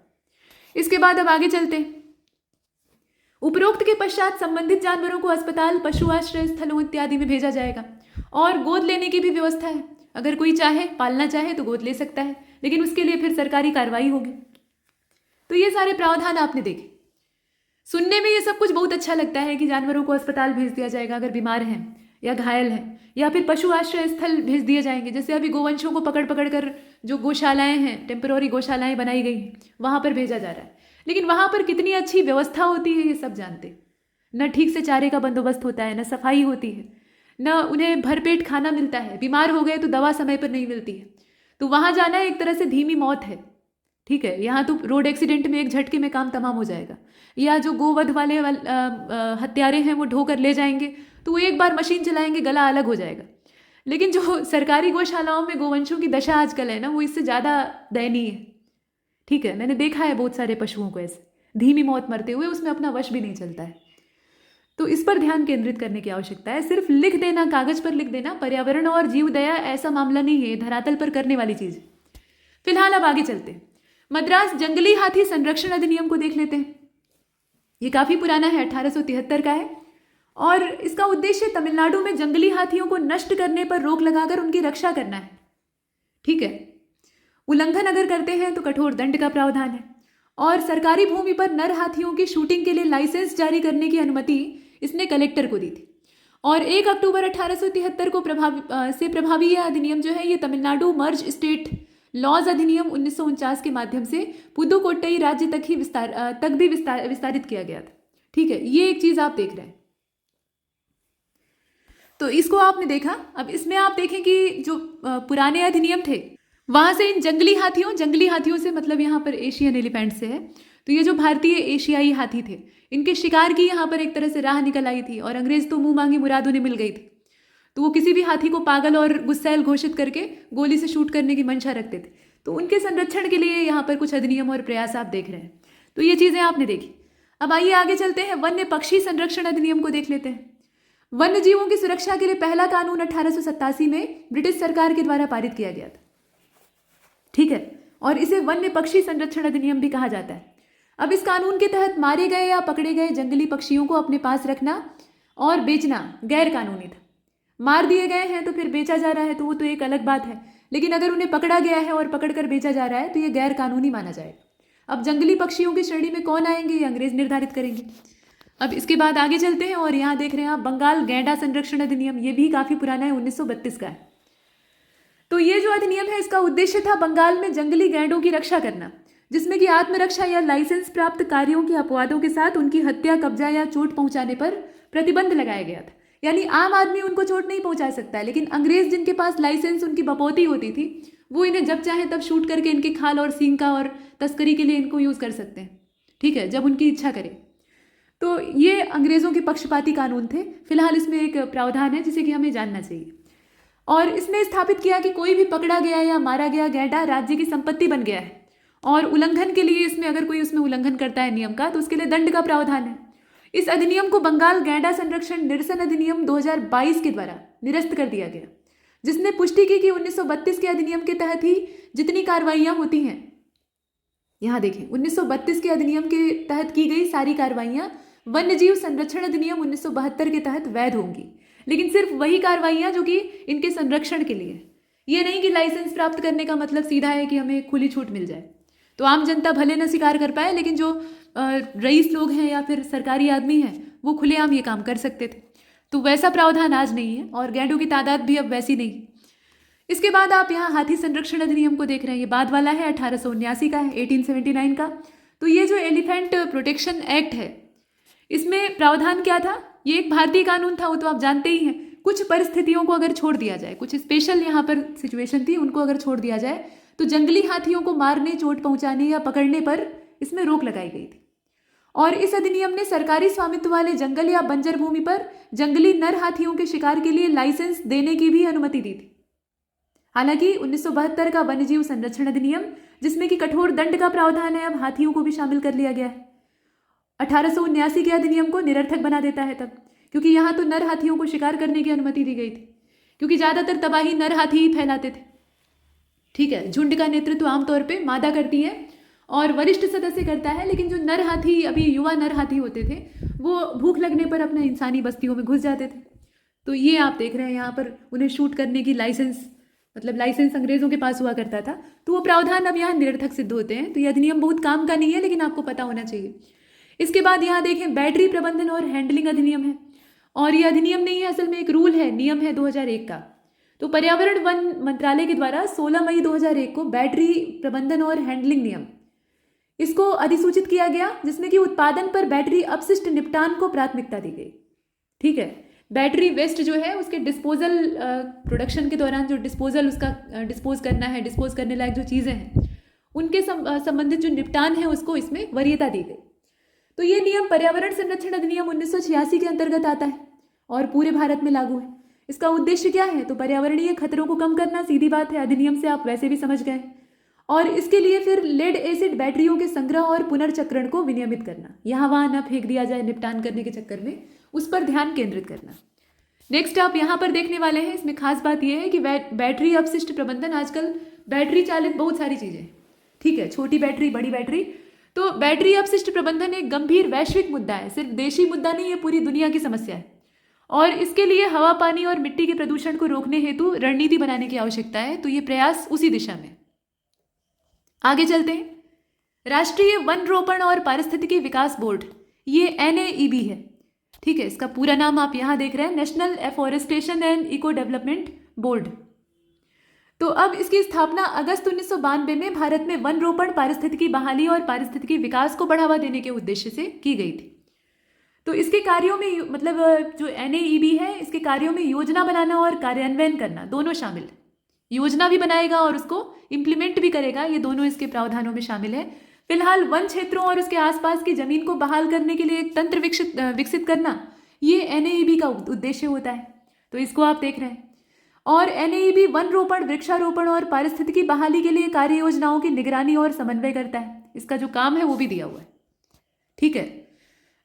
इसके बाद अब आगे चलते हैं। उपरोक्त के पश्चात संबंधित जानवरों को अस्पताल, पशु आश्रय स्थलों इत्यादि में भेजा जाएगा। और गोद लेने की भी व्यवस्था है, अगर कोई चाहे, पालना चाहे तो गोद ले सकता है, लेकिन उसके लिए फिर सरकारी कार्रवाई होगी। तो ये सारे प्रावधान आपने देखे। सुनने में ये सब कुछ बहुत अच्छा लगता है कि जानवरों को अस्पताल भेज दिया जाएगा अगर बीमार हैं या घायल हैं, या फिर पशु आश्रय स्थल भेज दिए जाएंगे। जैसे अभी गोवंशों को पकड़ पकड़ कर जो गौशालाएं हैं, टेम्पररी गौशालाएं बनाई गई हैं, वहाँ पर भेजा जा रहा है। लेकिन वहाँ पर कितनी अच्छी व्यवस्था होती है ये सब जानते। न ठीक से चारे का बंदोबस्त होता है, न सफाई होती है, न उन्हें भरपेट खाना मिलता है, बीमार हो गए तो दवा समय पर नहीं मिलती है। तो वहाँ जाना एक तरह से धीमी मौत है, ठीक है। यहाँ तो रोड एक्सीडेंट में एक झटके में काम तमाम हो जाएगा। या जो गोवध वाले हत्यारे हैं वो ढोकर ले जाएंगे, तो वो एक बार मशीन चलाएंगे, गला अलग हो जाएगा। लेकिन जो सरकारी गौशालाओं में गोवंशों की दशा आजकल है ना, वो इससे ज़्यादा दयनीय है, ठीक है। मैंने देखा है बहुत सारे पशुओं को ऐसे धीमी मौत मरते हुए, उसमें अपना वश भी नहीं चलता है। तो इस पर ध्यान केंद्रित करने की आवश्यकता है। सिर्फ लिख देना, कागज पर लिख देना, पर्यावरण और जीव दया ऐसा मामला नहीं है, धरातल पर करने वाली चीज़ है। फिलहाल अब आगे चलते हैं। मद्रास जंगली हाथी संरक्षण अधिनियम को देख लेते हैं। ये काफ़ी पुराना है, 1873 का है। और इसका उद्देश्य तमिलनाडु में जंगली हाथियों को नष्ट करने पर रोक लगाकर उनकी रक्षा करना है, ठीक है। उल्लंघन अगर करते हैं तो कठोर दंड का प्रावधान है। और सरकारी भूमि पर नर हाथियों की शूटिंग के लिए लाइसेंस जारी करने की अनुमति इसने कलेक्टर को दी थी। और 1 अक्टूबर 1873 को प्रभावी यह अधिनियम जो है, ये तमिलनाडु मर्ज स्टेट लॉज अधिनियम 1949 के माध्यम से पुदुकोट्टई राज्य तक भी विस्तारित किया गया था, ठीक है। ये एक चीज आप देख रहे हैं, तो इसको आपने देखा। अब इसमें आप देखें कि जो पुराने अधिनियम थे, वहां से इन जंगली हाथियों से मतलब यहाँ पर एशियन एलिफेंट से है। तो ये जो भारतीय एशियाई हाथी थे, इनके शिकार की यहाँ पर एक तरह से राह निकल आई थी। और अंग्रेज तो मुंह मांगी मुराद उन्हें मिल गई थी, तो वो किसी भी हाथी को पागल और गुस्सैल घोषित करके गोली से शूट करने की मंशा रखते थे। तो उनके संरक्षण के लिए यहाँ पर कुछ अधिनियम और प्रयास आप देख रहे हैं। तो ये चीज़ें आपने देखी। अब आइए आगे चलते हैं, वन्य पक्षी संरक्षण अधिनियम को देख लेते हैं। वन्य जीवों की सुरक्षा के लिए पहला कानून 1887 में ब्रिटिश सरकार के द्वारा पारित किया गया था, ठीक है। और इसे वन्य पक्षी संरक्षण अधिनियम भी कहा जाता है। अब इस कानून के तहत मारे गए या पकड़े गए जंगली पक्षियों को अपने पास रखना और बेचना गैर कानूनी था। मार दिए गए हैं तो फिर बेचा जा रहा है, तो वो तो एक अलग बात है। लेकिन अगर उन्हें पकड़ा गया है और पकड़कर बेचा जा रहा है तो ये गैर कानूनी माना जाएगा। अब जंगली पक्षियों की श्रेणी में कौन आएंगे, ये अंग्रेज निर्धारित करेंगे। अब इसके बाद आगे चलते हैं और यहाँ देख रहे हैं आप बंगाल गैंडा संरक्षण अधिनियम। ये भी काफी पुराना है, 1932 का है। तो ये जो अधिनियम है, इसका उद्देश्य था बंगाल में जंगली गैंडों की रक्षा करना, जिसमें कि आत्मरक्षा या लाइसेंस प्राप्त कार्यों के अपवादों के साथ उनकी हत्या, कब्जा या चोट पहुंचाने पर प्रतिबंध लगाया गया था। यानी आम आदमी उनको चोट नहीं पहुंचा सकता है, लेकिन अंग्रेज जिनके पास लाइसेंस, उनकी बपौती होती थी, वो इन्हें जब चाहे तब शूट करके इनकी खाल और सींग का और तस्करी के लिए इनको यूज़ कर सकते हैं। ठीक है, जब उनकी इच्छा करे। तो ये अंग्रेज़ों के पक्षपाती कानून थे। फिलहाल इसमें एक प्रावधान है जिसे कि हमें जानना चाहिए। और इसने स्थापित किया कि कोई भी पकड़ा गया या मारा गया गैंडा राज्य की संपत्ति बन गया है, और उल्लंघन के लिए इसमें अगर कोई उसमें उल्लंघन करता है नियम का, तो उसके लिए दंड का प्रावधान है। इस अधिनियम को बंगाल गैंडा संरक्षण निरसन अधिनियम 2022 के द्वारा निरस्त कर दिया गया, जिसने पुष्टि की कि 1932 के अधिनियम के तहत ही जितनी कार्रवाइयां होती हैं, यहां देखें 1932 के अधिनियम के तहत की गई सारी कार्रवाइयां वन्यजीव संरक्षण अधिनियम 1972 के तहत वैध होंगी, लेकिन सिर्फ वही कार्रवाइयां जो कि इनके संरक्षण के लिए। ये नहीं कि लाइसेंस प्राप्त करने का मतलब सीधा है कि हमें खुली छूट मिल जाए। तो आम जनता भले न स्वीकार कर पाए, लेकिन जो रईस लोग हैं या फिर सरकारी आदमी हैं, वो खुलेआम ये काम कर सकते थे। तो वैसा प्रावधान आज नहीं है, और गैंडों की तादाद भी अब वैसी नहीं। इसके बाद आप यहाँ हाथी संरक्षण अधिनियम को देख रहे हैं। ये बाद वाला है, 1879 का है, 1879 का। तो ये जो एलिफेंट प्रोटेक्शन एक्ट है, इसमें प्रावधान क्या था? ये एक भारतीय कानून था, वो तो आप जानते ही हैं। कुछ परिस्थितियों को अगर छोड़ दिया जाए, कुछ स्पेशल यहाँ पर सिचुएशन थी, उनको अगर छोड़ दिया जाए तो जंगली हाथियों को मारने, चोट पहुंचाने या पकड़ने पर इसमें रोक लगाई गई थी। और इस अधिनियम ने सरकारी स्वामित्व वाले जंगल या बंजर भूमि पर जंगली नर हाथियों के शिकार के लिए लाइसेंस देने की भी अनुमति दी थी। हालांकि 1972 का वन्यजीव संरक्षण अधिनियम, जिसमें कि कठोर दंड का प्रावधान है, अब हाथियों को भी शामिल कर लिया गया है। 1879 के अधिनियम को निरर्थक बना देता है तब, क्योंकि यहाँ तो नर हाथियों को शिकार करने की अनुमति दी गई थी, क्योंकि ज़्यादातर तबाही नर हाथी ही फैलाते थे। ठीक है, झुंड का नेतृत्व आमतौर पे मादा करती है और वरिष्ठ सदस्य करता है, लेकिन जो नर हाथी, अभी युवा नर हाथी होते थे, वो भूख लगने पर अपने इंसानी बस्तियों में घुस जाते थे। तो ये आप देख रहे हैं यहाँ पर उन्हें शूट करने की लाइसेंस, मतलब लाइसेंस अंग्रेजों के पास हुआ करता था, तो वो प्रावधान अब यहाँ निरर्थक सिद्ध होते हैं। तो ये अधिनियम बहुत काम का नहीं है, लेकिन आपको पता होना चाहिए। इसके बाद यहाँ देखें, बैटरी प्रबंधन और हैंडलिंग अधिनियम है, और ये अधिनियम नहीं है, असल में एक रूल है, नियम है 2001 का। तो पर्यावरण वन मंत्रालय के द्वारा 16 मई 2001 को बैटरी प्रबंधन और हैंडलिंग नियम, इसको अधिसूचित किया गया, जिसमें कि उत्पादन पर बैटरी अपशिष्ट निपटान को प्राथमिकता दी गई। ठीक है, बैटरी वेस्ट जो है उसके डिस्पोजल, प्रोडक्शन के दौरान जो डिस्पोजल उसका डिस्पोज करना है, डिस्पोज करने लायक जो चीज़ें हैं, उनके संबंधित जो निपटान है, उसको इसमें वरीयता दी गई। तो ये नियम पर्यावरण संरक्षण अधिनियम 1986 के अंतर्गत आता है और पूरे भारत में लागू है। इसका उद्देश्य क्या है? तो पर्यावरणीय खतरों को कम करना, सीधी बात है, अधिनियम से आप वैसे भी समझ गए। और इसके लिए फिर लेड एसिड बैटरियों के संग्रह और पुनर्चक्रण को विनियमित करना, यहाँ वहाँ न फेंक दिया जाए निपटान करने के चक्कर में, उस पर ध्यान केंद्रित करना। नेक्स्ट आप यहाँ पर देखने वाले हैं, इसमें खास बात यह है कि बैटरी अपशिष्ट प्रबंधन, आजकल बैटरी चालित बहुत सारी चीज़ें, ठीक है, छोटी बैटरी, बड़ी बैटरी। तो बैटरी अपशिष्ट प्रबंधन एक गंभीर वैश्विक मुद्दा है, सिर्फ देशी मुद्दा नहीं है, पूरी दुनिया की समस्या है। और इसके लिए हवा, पानी और मिट्टी के प्रदूषण को रोकने हेतु रणनीति बनाने की आवश्यकता है। तो ये प्रयास उसी दिशा में। आगे चलते हैं। राष्ट्रीय वन रोपण और पारिस्थितिकी विकास बोर्ड, ये NAEB है। ठीक है, इसका पूरा नाम आप यहाँ देख रहे हैं, national afforestation and eco development board. तो अब इसकी स्थापना अगस्त 1992 में भारत में वन रोपण, पारिस्थितिकी बहाली और पारिस्थितिकी विकास को बढ़ावा देने के उद्देश्य से की गई थी। तो इसके कार्यों में, मतलब जो NAEB है, इसके कार्यों में योजना बनाना और कार्यान्वयन करना दोनों शामिल है। योजना भी बनाएगा और उसको इम्प्लीमेंट भी करेगा, ये दोनों इसके प्रावधानों में शामिल है। फिलहाल वन क्षेत्रों और उसके आसपास की जमीन को बहाल करने के लिए एक तंत्र विकसित करना, ये NAEB का उद्देश्य होता है। तो इसको आप देख रहे हैं। और NAEB वन रोपण, वृक्षारोपण और पारिस्थितिकी बहाली के लिए कार्य योजनाओं की निगरानी और समन्वय करता है। इसका जो काम है वो भी दिया हुआ है। ठीक है,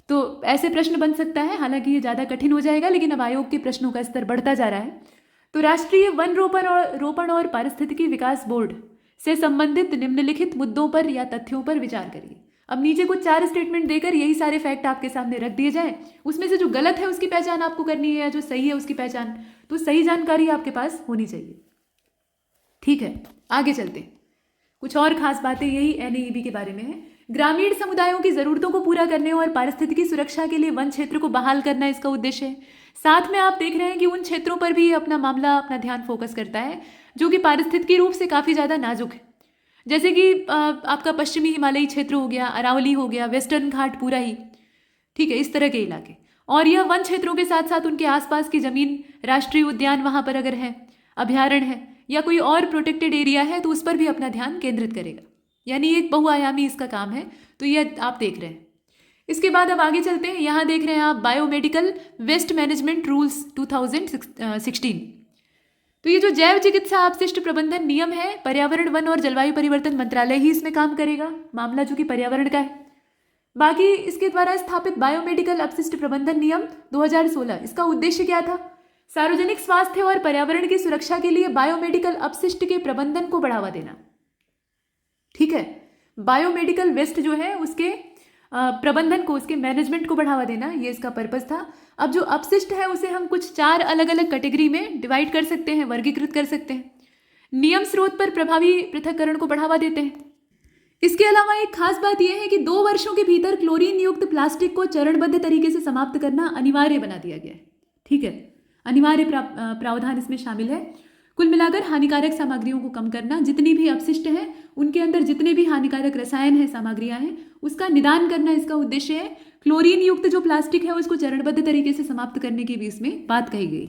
तो ऐसे प्रश्न बन सकता है, हालांकि ये ज़्यादा कठिन हो जाएगा, लेकिन अब आयोग के प्रश्नों का स्तर बढ़ता जा रहा है। तो राष्ट्रीय वन रोपण और पारिस्थितिकी विकास बोर्ड से संबंधित निम्नलिखित मुद्दों पर या तथ्यों पर विचार करिए। अब नीचे कुछ 4 स्टेटमेंट देकर यही सारे फैक्ट आपके सामने रख दिए जाएं, उसमें से जो गलत है उसकी पहचान आपको करनी है, या जो सही है उसकी पहचान। तो सही जानकारी आपके पास होनी चाहिए। ठीक है, आगे चलते हैं। कुछ और खास बातें यही NAEB के बारे में है। ग्रामीण समुदायों की जरूरतों को पूरा करने और पारिस्थितिकी सुरक्षा के लिए वन क्षेत्र को बहाल करना इसका उद्देश्य है। साथ में आप देख रहे हैं कि उन क्षेत्रों पर भी अपना मामला, अपना ध्यान फोकस करता है जो कि पारिस्थितिकी रूप से काफ़ी ज़्यादा नाजुक है। जैसे कि आपका पश्चिमी हिमालयी क्षेत्र हो गया, अरावली हो गया, वेस्टर्न घाट पूरा ही, ठीक है, इस तरह के इलाके। और यह वन क्षेत्रों के साथ साथ उनके आसपास की जमीन, राष्ट्रीय उद्यान वहाँ पर अगर है, अभ्यारण्य है या कोई और प्रोटेक्टेड एरिया है तो उस पर भी अपना ध्यान केंद्रित करेगा। यानी एक बहुआयामी इसका काम है। तो ये आप देख रहे हैं। इसके बाद अब आगे चलते हैं। यहाँ देख रहे हैं आप बायोमेडिकल वेस्ट मैनेजमेंट रूल्स 2016। तो ये जो जैव चिकित्सा अपशिष्ट प्रबंधन नियम है, पर्यावरण, वन और जलवायु परिवर्तन मंत्रालय ही इसमें काम करेगा, मामला जो कि पर्यावरण का है। बाकी इसके द्वारा स्थापित बायोमेडिकल अपशिष्ट प्रबंधन नियम 2016, इसका उद्देश्य क्या था? सार्वजनिक स्वास्थ्य और पर्यावरण की सुरक्षा के लिए बायोमेडिकल अपशिष्ट के प्रबंधन को बढ़ावा देना। ठीक है, बायोमेडिकल वेस्ट जो है उसके प्रबंधन को, उसके मैनेजमेंट को बढ़ावा देना, ये इसका पर्पस था। अब जो अपशिष्ट है उसे हम कुछ 4 अलग अलग कैटेगरी में डिवाइड कर सकते हैं, वर्गीकृत कर सकते हैं। नियम स्रोत पर प्रभावी पृथक्करण को बढ़ावा देते हैं। इसके अलावा एक खास बात यह है कि 2 वर्षों के भीतर क्लोरीन युक्त प्लास्टिक को चरणबद्ध तरीके से समाप्त करना अनिवार्य बना दिया गया है। ठीक है, अनिवार्य प्रावधान इसमें शामिल है। कुल मिलाकर हानिकारक सामग्रियों को कम करना, जितनी भी अपशिष्ट है उनके अंदर जितने भी हानिकारक रसायन है, सामग्रियां हैं, उसका निदान करना इसका उद्देश्य है। क्लोरीन युक्त जो प्लास्टिक है उसको चरणबद्ध तरीके से समाप्त करने की भी इसमें बात कही गई।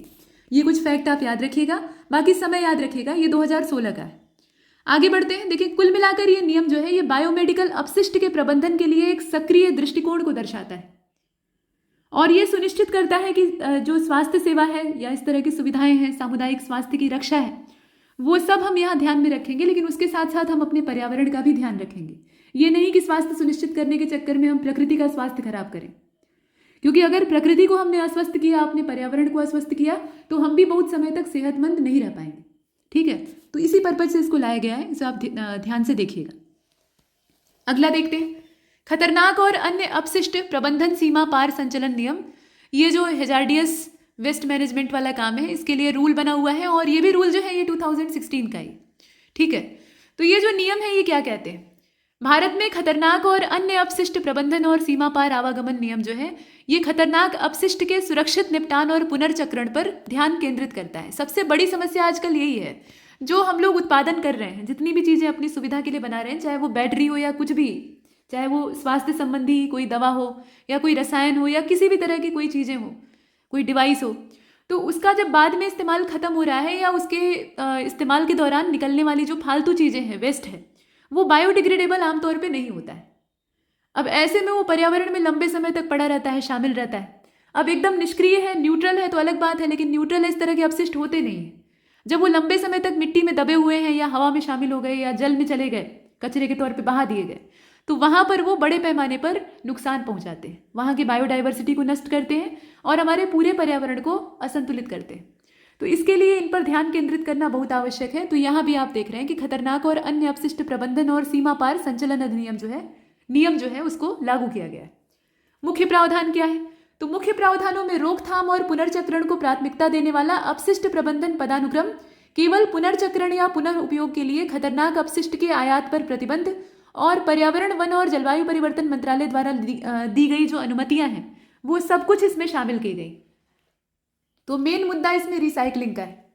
ये कुछ फैक्ट आप याद रखिएगा, बाकी समय याद रखिएगा। ये 2016 का है। आगे बढ़ते हैं। देखिए, कुल मिलाकर ये नियम जो है ये बायोमेडिकल अपशिष्ट के प्रबंधन के लिए एक सक्रिय दृष्टिकोण को दर्शाता है और ये सुनिश्चित करता है कि जो स्वास्थ्य सेवा है या इस तरह की सुविधाएं हैं, सामुदायिक स्वास्थ्य की रक्षा है, वो सब हम यहाँ ध्यान में रखेंगे, लेकिन उसके साथ साथ हम अपने पर्यावरण का भी ध्यान रखेंगे। ये नहीं कि स्वास्थ्य सुनिश्चित करने के चक्कर में हम प्रकृति का स्वास्थ्य खराब करें, क्योंकि अगर प्रकृति को हमने अस्वस्थ किया, अपने पर्यावरण को अस्वस्थ किया, तो हम भी बहुत समय तक सेहतमंद नहीं रह पाएंगे। ठीक है, तो इसी पर्पज से इसको लाया गया है, इसे आप ध्यान से देखिएगा। अगला देखते हैं, खतरनाक और अन्य अपशिष्ट प्रबंधन सीमा पार संचलन नियम। ये जो हेजार्डियस वेस्ट मैनेजमेंट वाला काम है, इसके लिए रूल बना हुआ है और ये भी रूल जो है ये 2016 का ही। ठीक है, तो ये जो नियम है ये क्या कहते हैं? भारत में खतरनाक और अन्य अपशिष्ट प्रबंधन और सीमा पार आवागमन नियम जो है ये खतरनाक अपशिष्ट के सुरक्षित निपटान और पुनर्चक्रण पर ध्यान केंद्रित करता है। सबसे बड़ी समस्या आजकल यही है, जो हम लोग उत्पादन कर रहे हैं, जितनी भी चीज़ें अपनी सुविधा के लिए बना रहे हैं, चाहे वो बैटरी हो या कुछ भी, चाहे वो स्वास्थ्य संबंधी कोई दवा हो या कोई रसायन हो या किसी भी तरह की कोई चीज़ें हो, कोई डिवाइस हो, तो उसका जब बाद में इस्तेमाल खत्म हो रहा है या उसके इस्तेमाल के दौरान निकलने वाली जो फालतू चीज़ें हैं, वेस्ट है, वो बायोडिग्रेडेबल आमतौर पे नहीं होता है। अब ऐसे में वो पर्यावरण में लंबे समय तक पड़ा रहता है, शामिल रहता है। अब एकदम निष्क्रिय है, न्यूट्रल है तो अलग बात है, लेकिन न्यूट्रल इस तरह के अपशिष्ट होते नहीं हैं। जब वो लंबे समय तक मिट्टी में दबे हुए हैं या हवा में शामिल हो गए या जल में चले गए, कचरे के तौर पे बहा दिए गए, तो वहाँ पर वो बड़े पैमाने पर नुकसान पहुँचाते हैं, वहाँ की बायोडाइवर्सिटी को नष्ट करते हैं और हमारे पूरे पर्यावरण को असंतुलित करते हैं। तो इसके लिए इन पर ध्यान केंद्रित करना बहुत आवश्यक है। तो यहाँ भी आप देख रहे हैं कि खतरनाक और अन्य अपशिष्ट प्रबंधन और सीमा पार संचलन अधिनियम जो है, नियम जो है उसको लागू किया गया है। मुख्य प्रावधान क्या है? तो मुख्य प्रावधानों में रोकथाम और पुनर्चक्रण को प्राथमिकता देने वाला अपशिष्ट प्रबंधन पदानुक्रम, केवल पुनर्चक्रण या पुनर्उपयोग के लिए खतरनाक अपशिष्ट के आयात पर प्रतिबंध और पर्यावरण, वन और जलवायु परिवर्तन मंत्रालय द्वारा दी गई जो अनुमतियां हैं वो सब कुछ इसमें शामिल की गई। तो मेन मुद्दा इसमें रिसाइकलिंग का है।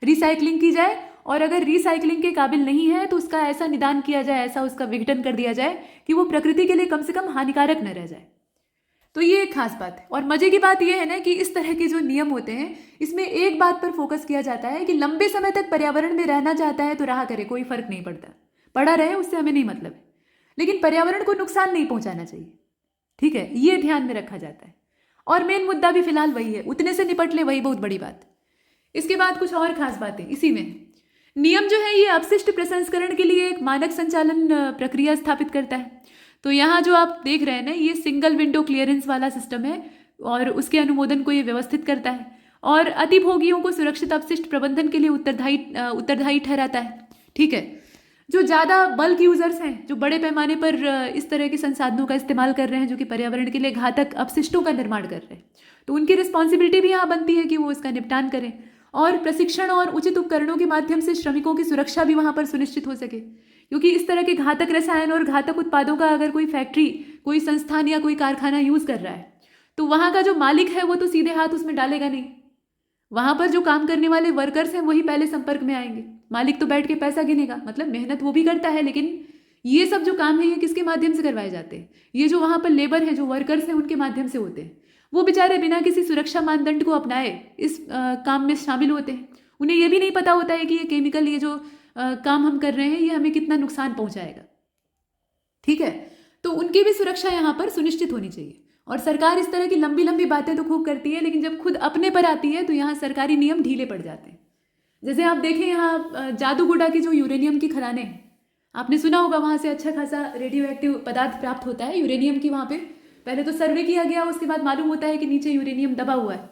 रिसाइकलिंग की जाए और अगर रिसाइकलिंग के काबिल नहीं है तो उसका ऐसा निदान किया जाए, ऐसा उसका विघटन कर दिया जाए कि वो प्रकृति के लिए कम से कम हानिकारक न रह जाए। तो ये एक खास बात है। और मजे की बात यह है ना कि इस तरह के जो नियम होते हैं इसमें एक बात पर फोकस किया जाता है कि लंबे समय तक पर्यावरण में रहना चाहता है तो रहा करे, कोई फर्क नहीं पड़ता, पड़ा रहे उससे हमें नहीं मतलब है, लेकिन पर्यावरण को नुकसान नहीं पहुंचाना चाहिए। ठीक है, ये ध्यान में रखा जाता है और मेन मुद्दा भी फिलहाल वही है, उतने से निपट ले, वही बहुत बड़ी बात। इसके बाद कुछ और खास बातें इसी में। नियम जो है ये अपशिष्ट प्रसंस्करण के लिए एक मानक संचालन प्रक्रिया स्थापित करता है। तो यहाँ जो आप देख रहे हैं ना, ये सिंगल विंडो क्लियरेंस वाला सिस्टम है और उसके अनुमोदन को ये व्यवस्थित करता है और अतिभोगियों को सुरक्षित अपशिष्ट प्रबंधन के लिए उत्तरदायी ठहराता है। ठीक है, जो ज़्यादा बल्क यूजर्स हैं, जो बड़े पैमाने पर इस तरह के संसाधनों का इस्तेमाल कर रहे हैं जो कि पर्यावरण के लिए घातक अपशिष्टों का निर्माण कर रहे हैं, तो उनकी रिस्पॉन्सिबिलिटी भी यहाँ बनती है कि वो इसका निपटान करें और प्रशिक्षण और उचित उपकरणों के माध्यम से श्रमिकों की सुरक्षा भी वहाँ पर सुनिश्चित हो सके। क्योंकि इस तरह के घातक रसायन और घातक उत्पादों का अगर कोई फैक्ट्री, कोई संस्थान या कोई कारखाना यूज़ कर रहा है तो वहाँ का जो मालिक है वो तो सीधे हाथ उसमें डालेगा नहीं, वहाँ पर जो काम करने वाले वर्कर्स हैं वही पहले संपर्क में आएंगे, मालिक तो बैठ के पैसा गिनेगा, मतलब मेहनत वो भी करता है, लेकिन ये सब जो काम है ये किसके माध्यम से करवाए जाते हैं? ये जो वहाँ पर लेबर हैं, जो वर्कर्स हैं, उनके माध्यम से होते हैं। वो बेचारे बिना किसी सुरक्षा मानदंड को अपनाए इस काम में शामिल होते हैं। उन्हें ये भी नहीं पता होता है कि ये केमिकल, ये जो काम हम कर रहे हैं, ये हमें कितना नुकसान पहुंचाएगा। ठीक है, तो उनकी भी सुरक्षा यहाँ पर सुनिश्चित होनी चाहिए। और सरकार इस तरह की लंबी लंबी बातें तो खूब करती है, लेकिन जब खुद अपने पर आती है तो यहाँ सरकारी नियम ढीले पड़ जाते हैं। जैसे आप देखें यहाँ जादूगोड़ा की जो यूरेनियम की खदानें हैं, आपने सुना होगा वहाँ से अच्छा खासा रेडियो एक्टिव पदार्थ प्राप्त होता है यूरेनियम की। वहाँ पे पहले तो सर्वे किया गया, उसके बाद मालूम होता है कि नीचे यूरेनियम दबा हुआ है।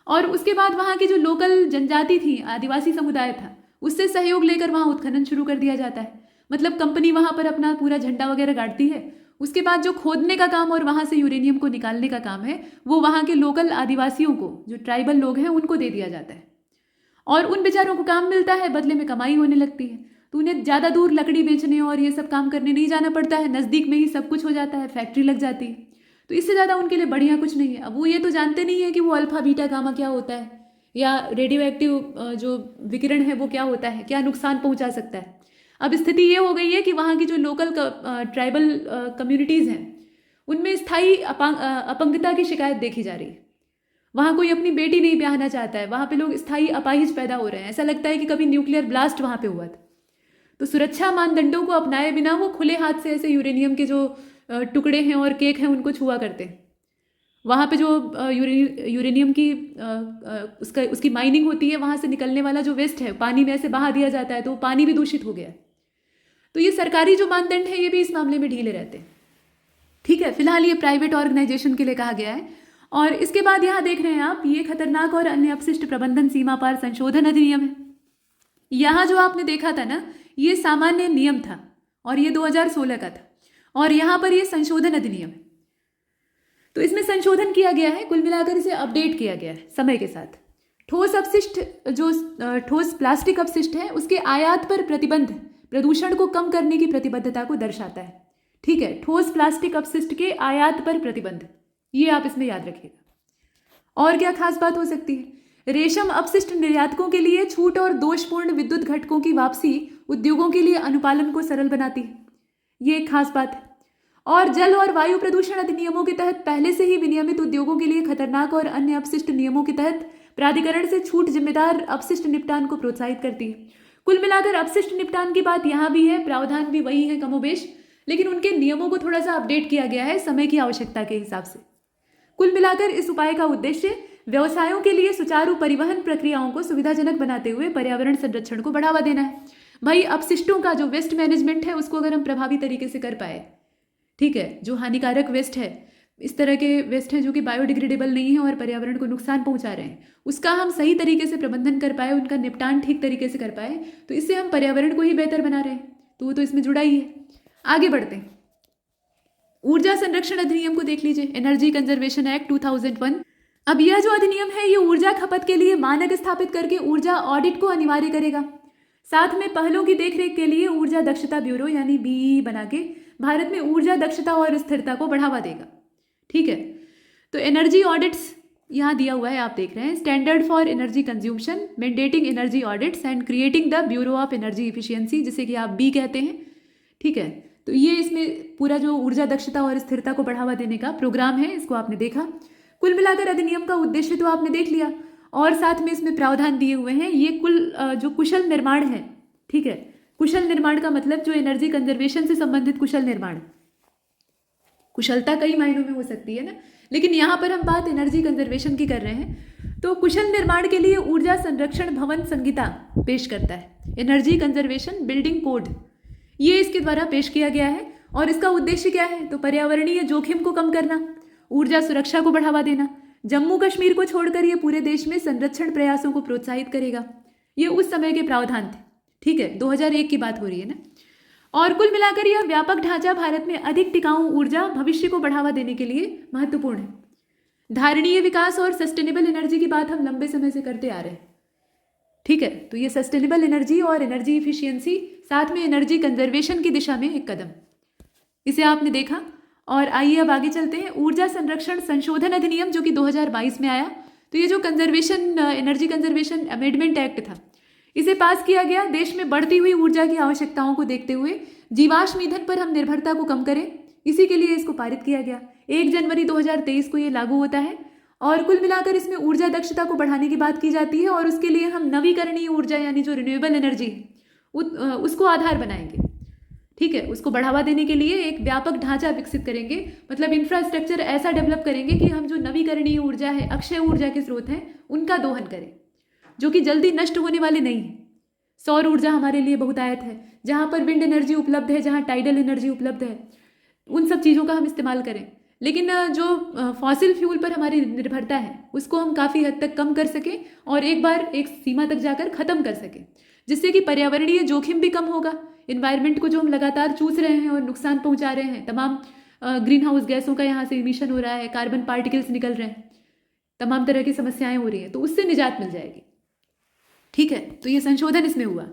और उसके बाद वहाँ की जो लोकल जनजाति थी, आदिवासी समुदाय था, उससे सहयोग लेकर वहाँ उत्खनन शुरू कर दिया जाता है। मतलब कंपनी वहाँ पर अपना पूरा झंडा वगैरह गाड़ती है। उसके बाद जो खोदने का काम और वहाँ से यूरेनियम को निकालने का काम है, वो वहाँ के लोकल आदिवासियों को, जो ट्राइबल लोग हैं, उनको दे दिया जाता है। और उन बेचारों को काम मिलता है, बदले में कमाई होने लगती है। तो उन्हें ज़्यादा दूर लकड़ी बेचने और ये सब काम करने नहीं जाना पड़ता है, नज़दीक में ही सब कुछ हो जाता है, फैक्ट्री लग जाती है। तो इससे ज़्यादा उनके लिए बढ़िया कुछ नहीं है। अब वो ये तो जानते नहीं है कि वो अल्फा बीटा गामा क्या होता है, या रेडियो एक्टिव जो विकिरण है वो क्या होता है, क्या नुकसान पहुंचा सकता है। अब स्थिति ये हो गई है कि वहाँ की जो लोकल ट्राइबल कम्युनिटीज़ हैं, उनमें स्थायी अपंगता की शिकायत देखी जा रही है। वहाँ कोई अपनी बेटी नहीं ब्याहना चाहता है, वहाँ पे लोग स्थायी अपाहिज पैदा हो रहे हैं। ऐसा लगता है कि कभी न्यूक्लियर ब्लास्ट वहाँ पे हुआ था। तो सुरक्षा मानदंडों को अपनाए बिना वो खुले हाथ से ऐसे यूरेनियम के जो टुकड़े हैं और केक हैं उनको छुआ करते हैं। वहाँ पे जो यूरेनियम की उसकी माइनिंग होती है, वहाँ से निकलने वाला जो वेस्ट है पानी में ऐसे बहा दिया जाता है, तो पानी भी दूषित हो गया। तो ये सरकारी जो मानदंड है ये भी इस मामले में ढीले रहते हैं। ठीक है, फिलहाल ये प्राइवेट ऑर्गेनाइजेशन के लिए कहा गया है। और इसके बाद यहाँ देख रहे हैं आप, ये खतरनाक और अन्य अपशिष्ट प्रबंधन सीमा पार संशोधन अधिनियम है। यहाँ जो आपने देखा था ना, ये सामान्य नियम था और ये 2016 का था, और यहाँ पर ये संशोधन अधिनियम है। तो इसमें संशोधन किया गया है, कुल मिलाकर इसे अपडेट किया गया है समय के साथ। ठोस अपशिष्ट, जो ठोस प्लास्टिक अपशिष्ट है, उसके आयात पर प्रतिबंध प्रदूषण को कम करने की प्रतिबद्धता को दर्शाता है। ठीक है, ठोस प्लास्टिक अपशिष्ट के आयात पर प्रतिबंध, ये आप इसमें याद रखिएगा। और क्या खास बात हो सकती है? रेशम अपशिष्ट निर्यातकों के लिए छूट और दोषपूर्ण विद्युत घटकों की वापसी उद्योगों के लिए अनुपालन को सरल बनाती है, ये एक खास बात है। और जल और वायु प्रदूषण अधिनियमों के तहत पहले से ही विनियमित उद्योगों के लिए खतरनाक और अन्य अपशिष्ट नियमों के तहत प्राधिकरण से छूट जिम्मेदार अपशिष्ट निपटान को प्रोत्साहित करती है। कुल मिलाकर अपशिष्ट निपटान की बात यहाँ भी है, प्रावधान भी वही है कमोबेश, लेकिन उनके नियमों को थोड़ा सा अपडेट किया गया है समय की आवश्यकता के हिसाब से। कुल मिलाकर इस उपाय का उद्देश्य व्यवसायों के लिए सुचारू परिवहन प्रक्रियाओं को सुविधाजनक बनाते हुए पर्यावरण संरक्षण को बढ़ावा देना है। भाई, अपशिष्टों का जो वेस्ट मैनेजमेंट है उसको अगर हम प्रभावी तरीके से कर पाए, ठीक है, जो हानिकारक वेस्ट है, इस तरह के वेस्ट हैं जो कि बायोडिग्रेडेबल नहीं है और पर्यावरण को नुकसान पहुंचा रहे हैं, उसका हम सही तरीके से प्रबंधन कर पाए, उनका निपटान ठीक तरीके से कर पाए, तो इससे हम पर्यावरण को ही बेहतर बना रहे हैं। तो वो तो इसमें जुड़ा ही है। आगे बढ़ते हैं, ऊर्जा संरक्षण अधिनियम को देख लीजिए, एनर्जी कंजर्वेशन एक्ट 2001। अब यह जो अधिनियम है ये ऊर्जा खपत के लिए मानक स्थापित करके ऊर्जा ऑडिट को अनिवार्य करेगा। साथ में पहलों की देखरेख के लिए ऊर्जा दक्षता ब्यूरो यानी बीई बना के भारत में ऊर्जा दक्षता और स्थिरता को बढ़ावा देगा। ठीक है, तो एनर्जी ऑडिट्स यहाँ दिया हुआ है, आप देख रहे हैं, standard for energy consumption, mandating energy audits and creating the bureau of energy efficiency, जिसे कि आप बी कहते हैं। ठीक है, तो ये इसमें पूरा जो ऊर्जा दक्षता और स्थिरता को बढ़ावा देने का प्रोग्राम है, इसको आपने देखा। कुल मिलाकर अधिनियम का उद्देश्य तो आपने देख लिया, और साथ में इसमें प्रावधान दिए हुए हैं। ये कुल जो कुशल निर्माण है, ठीक है, कुशल निर्माण का मतलब जो एनर्जी कंजर्वेशन से संबंधित कुशल निर्माण, कुशलता कई मायनों में हो सकती है ना, लेकिन यहाँ पर हम बात एनर्जी कंजर्वेशन की कर रहे हैं। तो कुशल निर्माण के लिए ऊर्जा संरक्षण भवन संहिता पेश करता है, एनर्जी कंजर्वेशन बिल्डिंग कोड, ये इसके द्वारा पेश किया गया है। और इसका उद्देश्य क्या है? तो पर्यावरणीय जोखिम को कम करना, ऊर्जा सुरक्षा को बढ़ावा देना। जम्मू कश्मीर को छोड़कर ये पूरे देश में संरक्षण प्रयासों को प्रोत्साहित करेगा। ये उस समय के प्रावधान थे, ठीक है, 2001 की बात हो रही है ना। और कुल मिलाकर यह व्यापक ढांचा भारत में अधिक टिकाऊ ऊर्जा भविष्य को बढ़ावा देने के लिए महत्वपूर्ण है। धारणीय विकास और सस्टेनेबल एनर्जी की बात हम लंबे समय से करते आ रहे हैं, ठीक है, तो ये सस्टेनेबल एनर्जी और एनर्जी इफिशियंसी, साथ में एनर्जी कंजर्वेशन की दिशा में एक कदम, इसे आपने देखा। और आइए अब आगे चलते हैं। ऊर्जा संरक्षण संशोधन अधिनियम जो कि 2022 में आया, तो ये जो conservation energy conservation amendment act था, इसे पास किया गया देश में बढ़ती हुई ऊर्जा की आवश्यकताओं को देखते हुए जीवाश्म ईंधन पर हम निर्भरता को कम करें, इसी के लिए इसको पारित किया गया। 1 जनवरी 2023 को ये लागू होता है और कुल मिलाकर इसमें ऊर्जा दक्षता को बढ़ाने की बात की जाती है और उसके लिए हम नवीकरणीय ऊर्जा यानी जो रिन्यूएबल एनर्जी है उसको आधार बनाएंगे। ठीक है, उसको बढ़ावा देने के लिए एक व्यापक ढांचा विकसित करेंगे, मतलब इंफ्रास्ट्रक्चर ऐसा डेवलप करेंगे कि हम जो नवीकरणीय ऊर्जा है, अक्षय ऊर्जा के स्रोत हैं, उनका दोहन करें, जो कि जल्दी नष्ट होने वाले नहीं हैं। सौर ऊर्जा हमारे लिए बहुतायत है, जहाँ पर विंड एनर्जी उपलब्ध है, जहाँ टाइडल एनर्जी उपलब्ध है, उन सब चीज़ों का हम इस्तेमाल करें। लेकिन जो फॉसिल फ्यूल पर हमारी निर्भरता है उसको हम काफ़ी हद तक कम कर सकें और एक बार एक सीमा तक जाकर ख़त्म कर सकें, जिससे कि पर्यावरणीय जोखिम भी कम होगा। इन्वायरमेंट को जो हम लगातार चूस रहे हैं और नुकसान पहुंचा रहे हैं, तमाम ग्रीन हाउस गैसों का यहाँ से इमिशन हो रहा है, कार्बन पार्टिकल्स निकल रहे हैं, तमाम तरह की समस्याएं हो रही हैं, तो उससे निजात मिल जाएगी। ठीक है, तो ये संशोधन इसमें हुआ।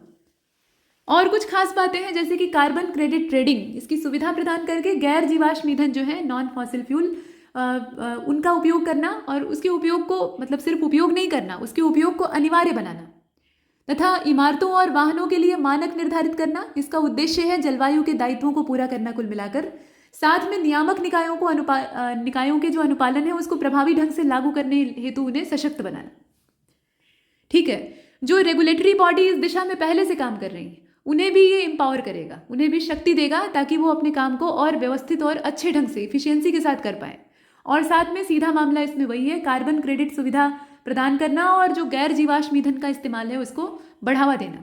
और कुछ खास बातें हैं जैसे कि कार्बन क्रेडिट ट्रेडिंग, इसकी सुविधा प्रदान करके गैर जीवाश्म ईंधन जो है, नॉन फॉसिल फ्यूल, उनका उपयोग करना और उसके उपयोग को, मतलब सिर्फ उपयोग नहीं करना, उसके उपयोग को अनिवार्य बनाना तथा इमारतों और वाहनों के लिए मानक निर्धारित करना। इसका उद्देश्य है जलवायु के दायित्वों को पूरा करना कुल मिलाकर। साथ में नियामक निकायों के जो अनुपालन है उसको प्रभावी ढंग से लागू करने हेतु उन्हें सशक्त बनाना। ठीक है, जो रेगुलेटरी बॉडी इस दिशा में पहले से काम कर रही है उन्हें भी ये एम्पावर करेगा, उन्हें भी शक्ति देगा ताकि वो अपने काम को और व्यवस्थित और अच्छे ढंग से इफिशियंसी के साथ कर पाए। और साथ में सीधा मामला इसमें वही है, कार्बन क्रेडिट सुविधा प्रदान करना और जो गैर जीवाश्म ईंधन का इस्तेमाल है उसको बढ़ावा देना।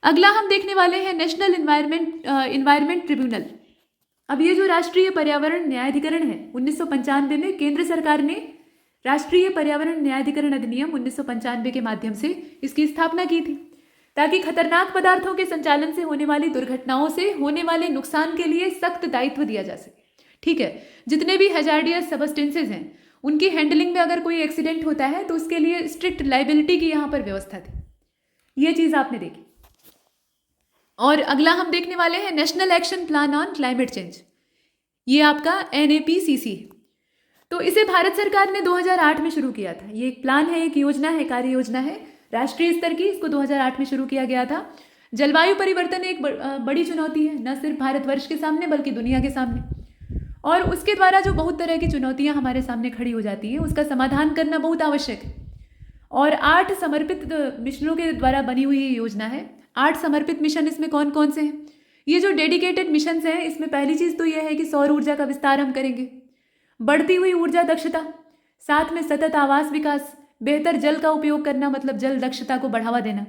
अगला हम देखने वाले हैं नेशनल इन्वायरमेंट ट्रिब्यूनल। अब ये जो राष्ट्रीय पर्यावरण न्यायाधिकरण है, 1995 में केंद्र सरकार ने राष्ट्रीय पर्यावरण न्यायाधिकरण अधिनियम 1995 के माध्यम से इसकी स्थापना की थी, ताकि खतरनाक पदार्थों के संचालन से होने वाली दुर्घटनाओं से होने वाले नुकसान के लिए सख्त दायित्व दिया जा सके। ठीक है, जितने भी हैजार्डियस सबस्टेंसेज हैं उनकी हैंडलिंग में अगर कोई एक्सीडेंट होता है तो उसके लिए स्ट्रिक्ट लाइबिलिटी की यहाँ पर व्यवस्था थी। ये चीज़ आपने देखी। और अगला हम देखने वाले हैं national action plan on climate change. ये आपका NAPCC है। तो इसे भारत सरकार ने 2008 में शुरू किया था। ये एक प्लान है, एक योजना है, कार्य योजना है राष्ट्रीय स्तर की। इसको 2008 में शुरू किया गया था। जलवायु परिवर्तन एक बड़ी चुनौती है, न सिर्फ भारतवर्ष के सामने बल्कि दुनिया के सामने, और उसके द्वारा जो बहुत तरह की चुनौतियां हमारे सामने खड़ी हो जाती हैं उसका समाधान करना बहुत आवश्यक है। और 8 समर्पित मिशनों के द्वारा बनी हुई ये योजना है। 8 समर्पित मिशन इसमें कौन कौन से हैं? ये जो डेडिकेटेड मिशन हैं इसमें पहली चीज़ तो यह है कि सौर ऊर्जा का विस्तार हम करेंगे, बढ़ती हुई ऊर्जा दक्षता, साथ में सतत आवास विकास, बेहतर जल का उपयोग करना, मतलब जल दक्षता को बढ़ावा देना।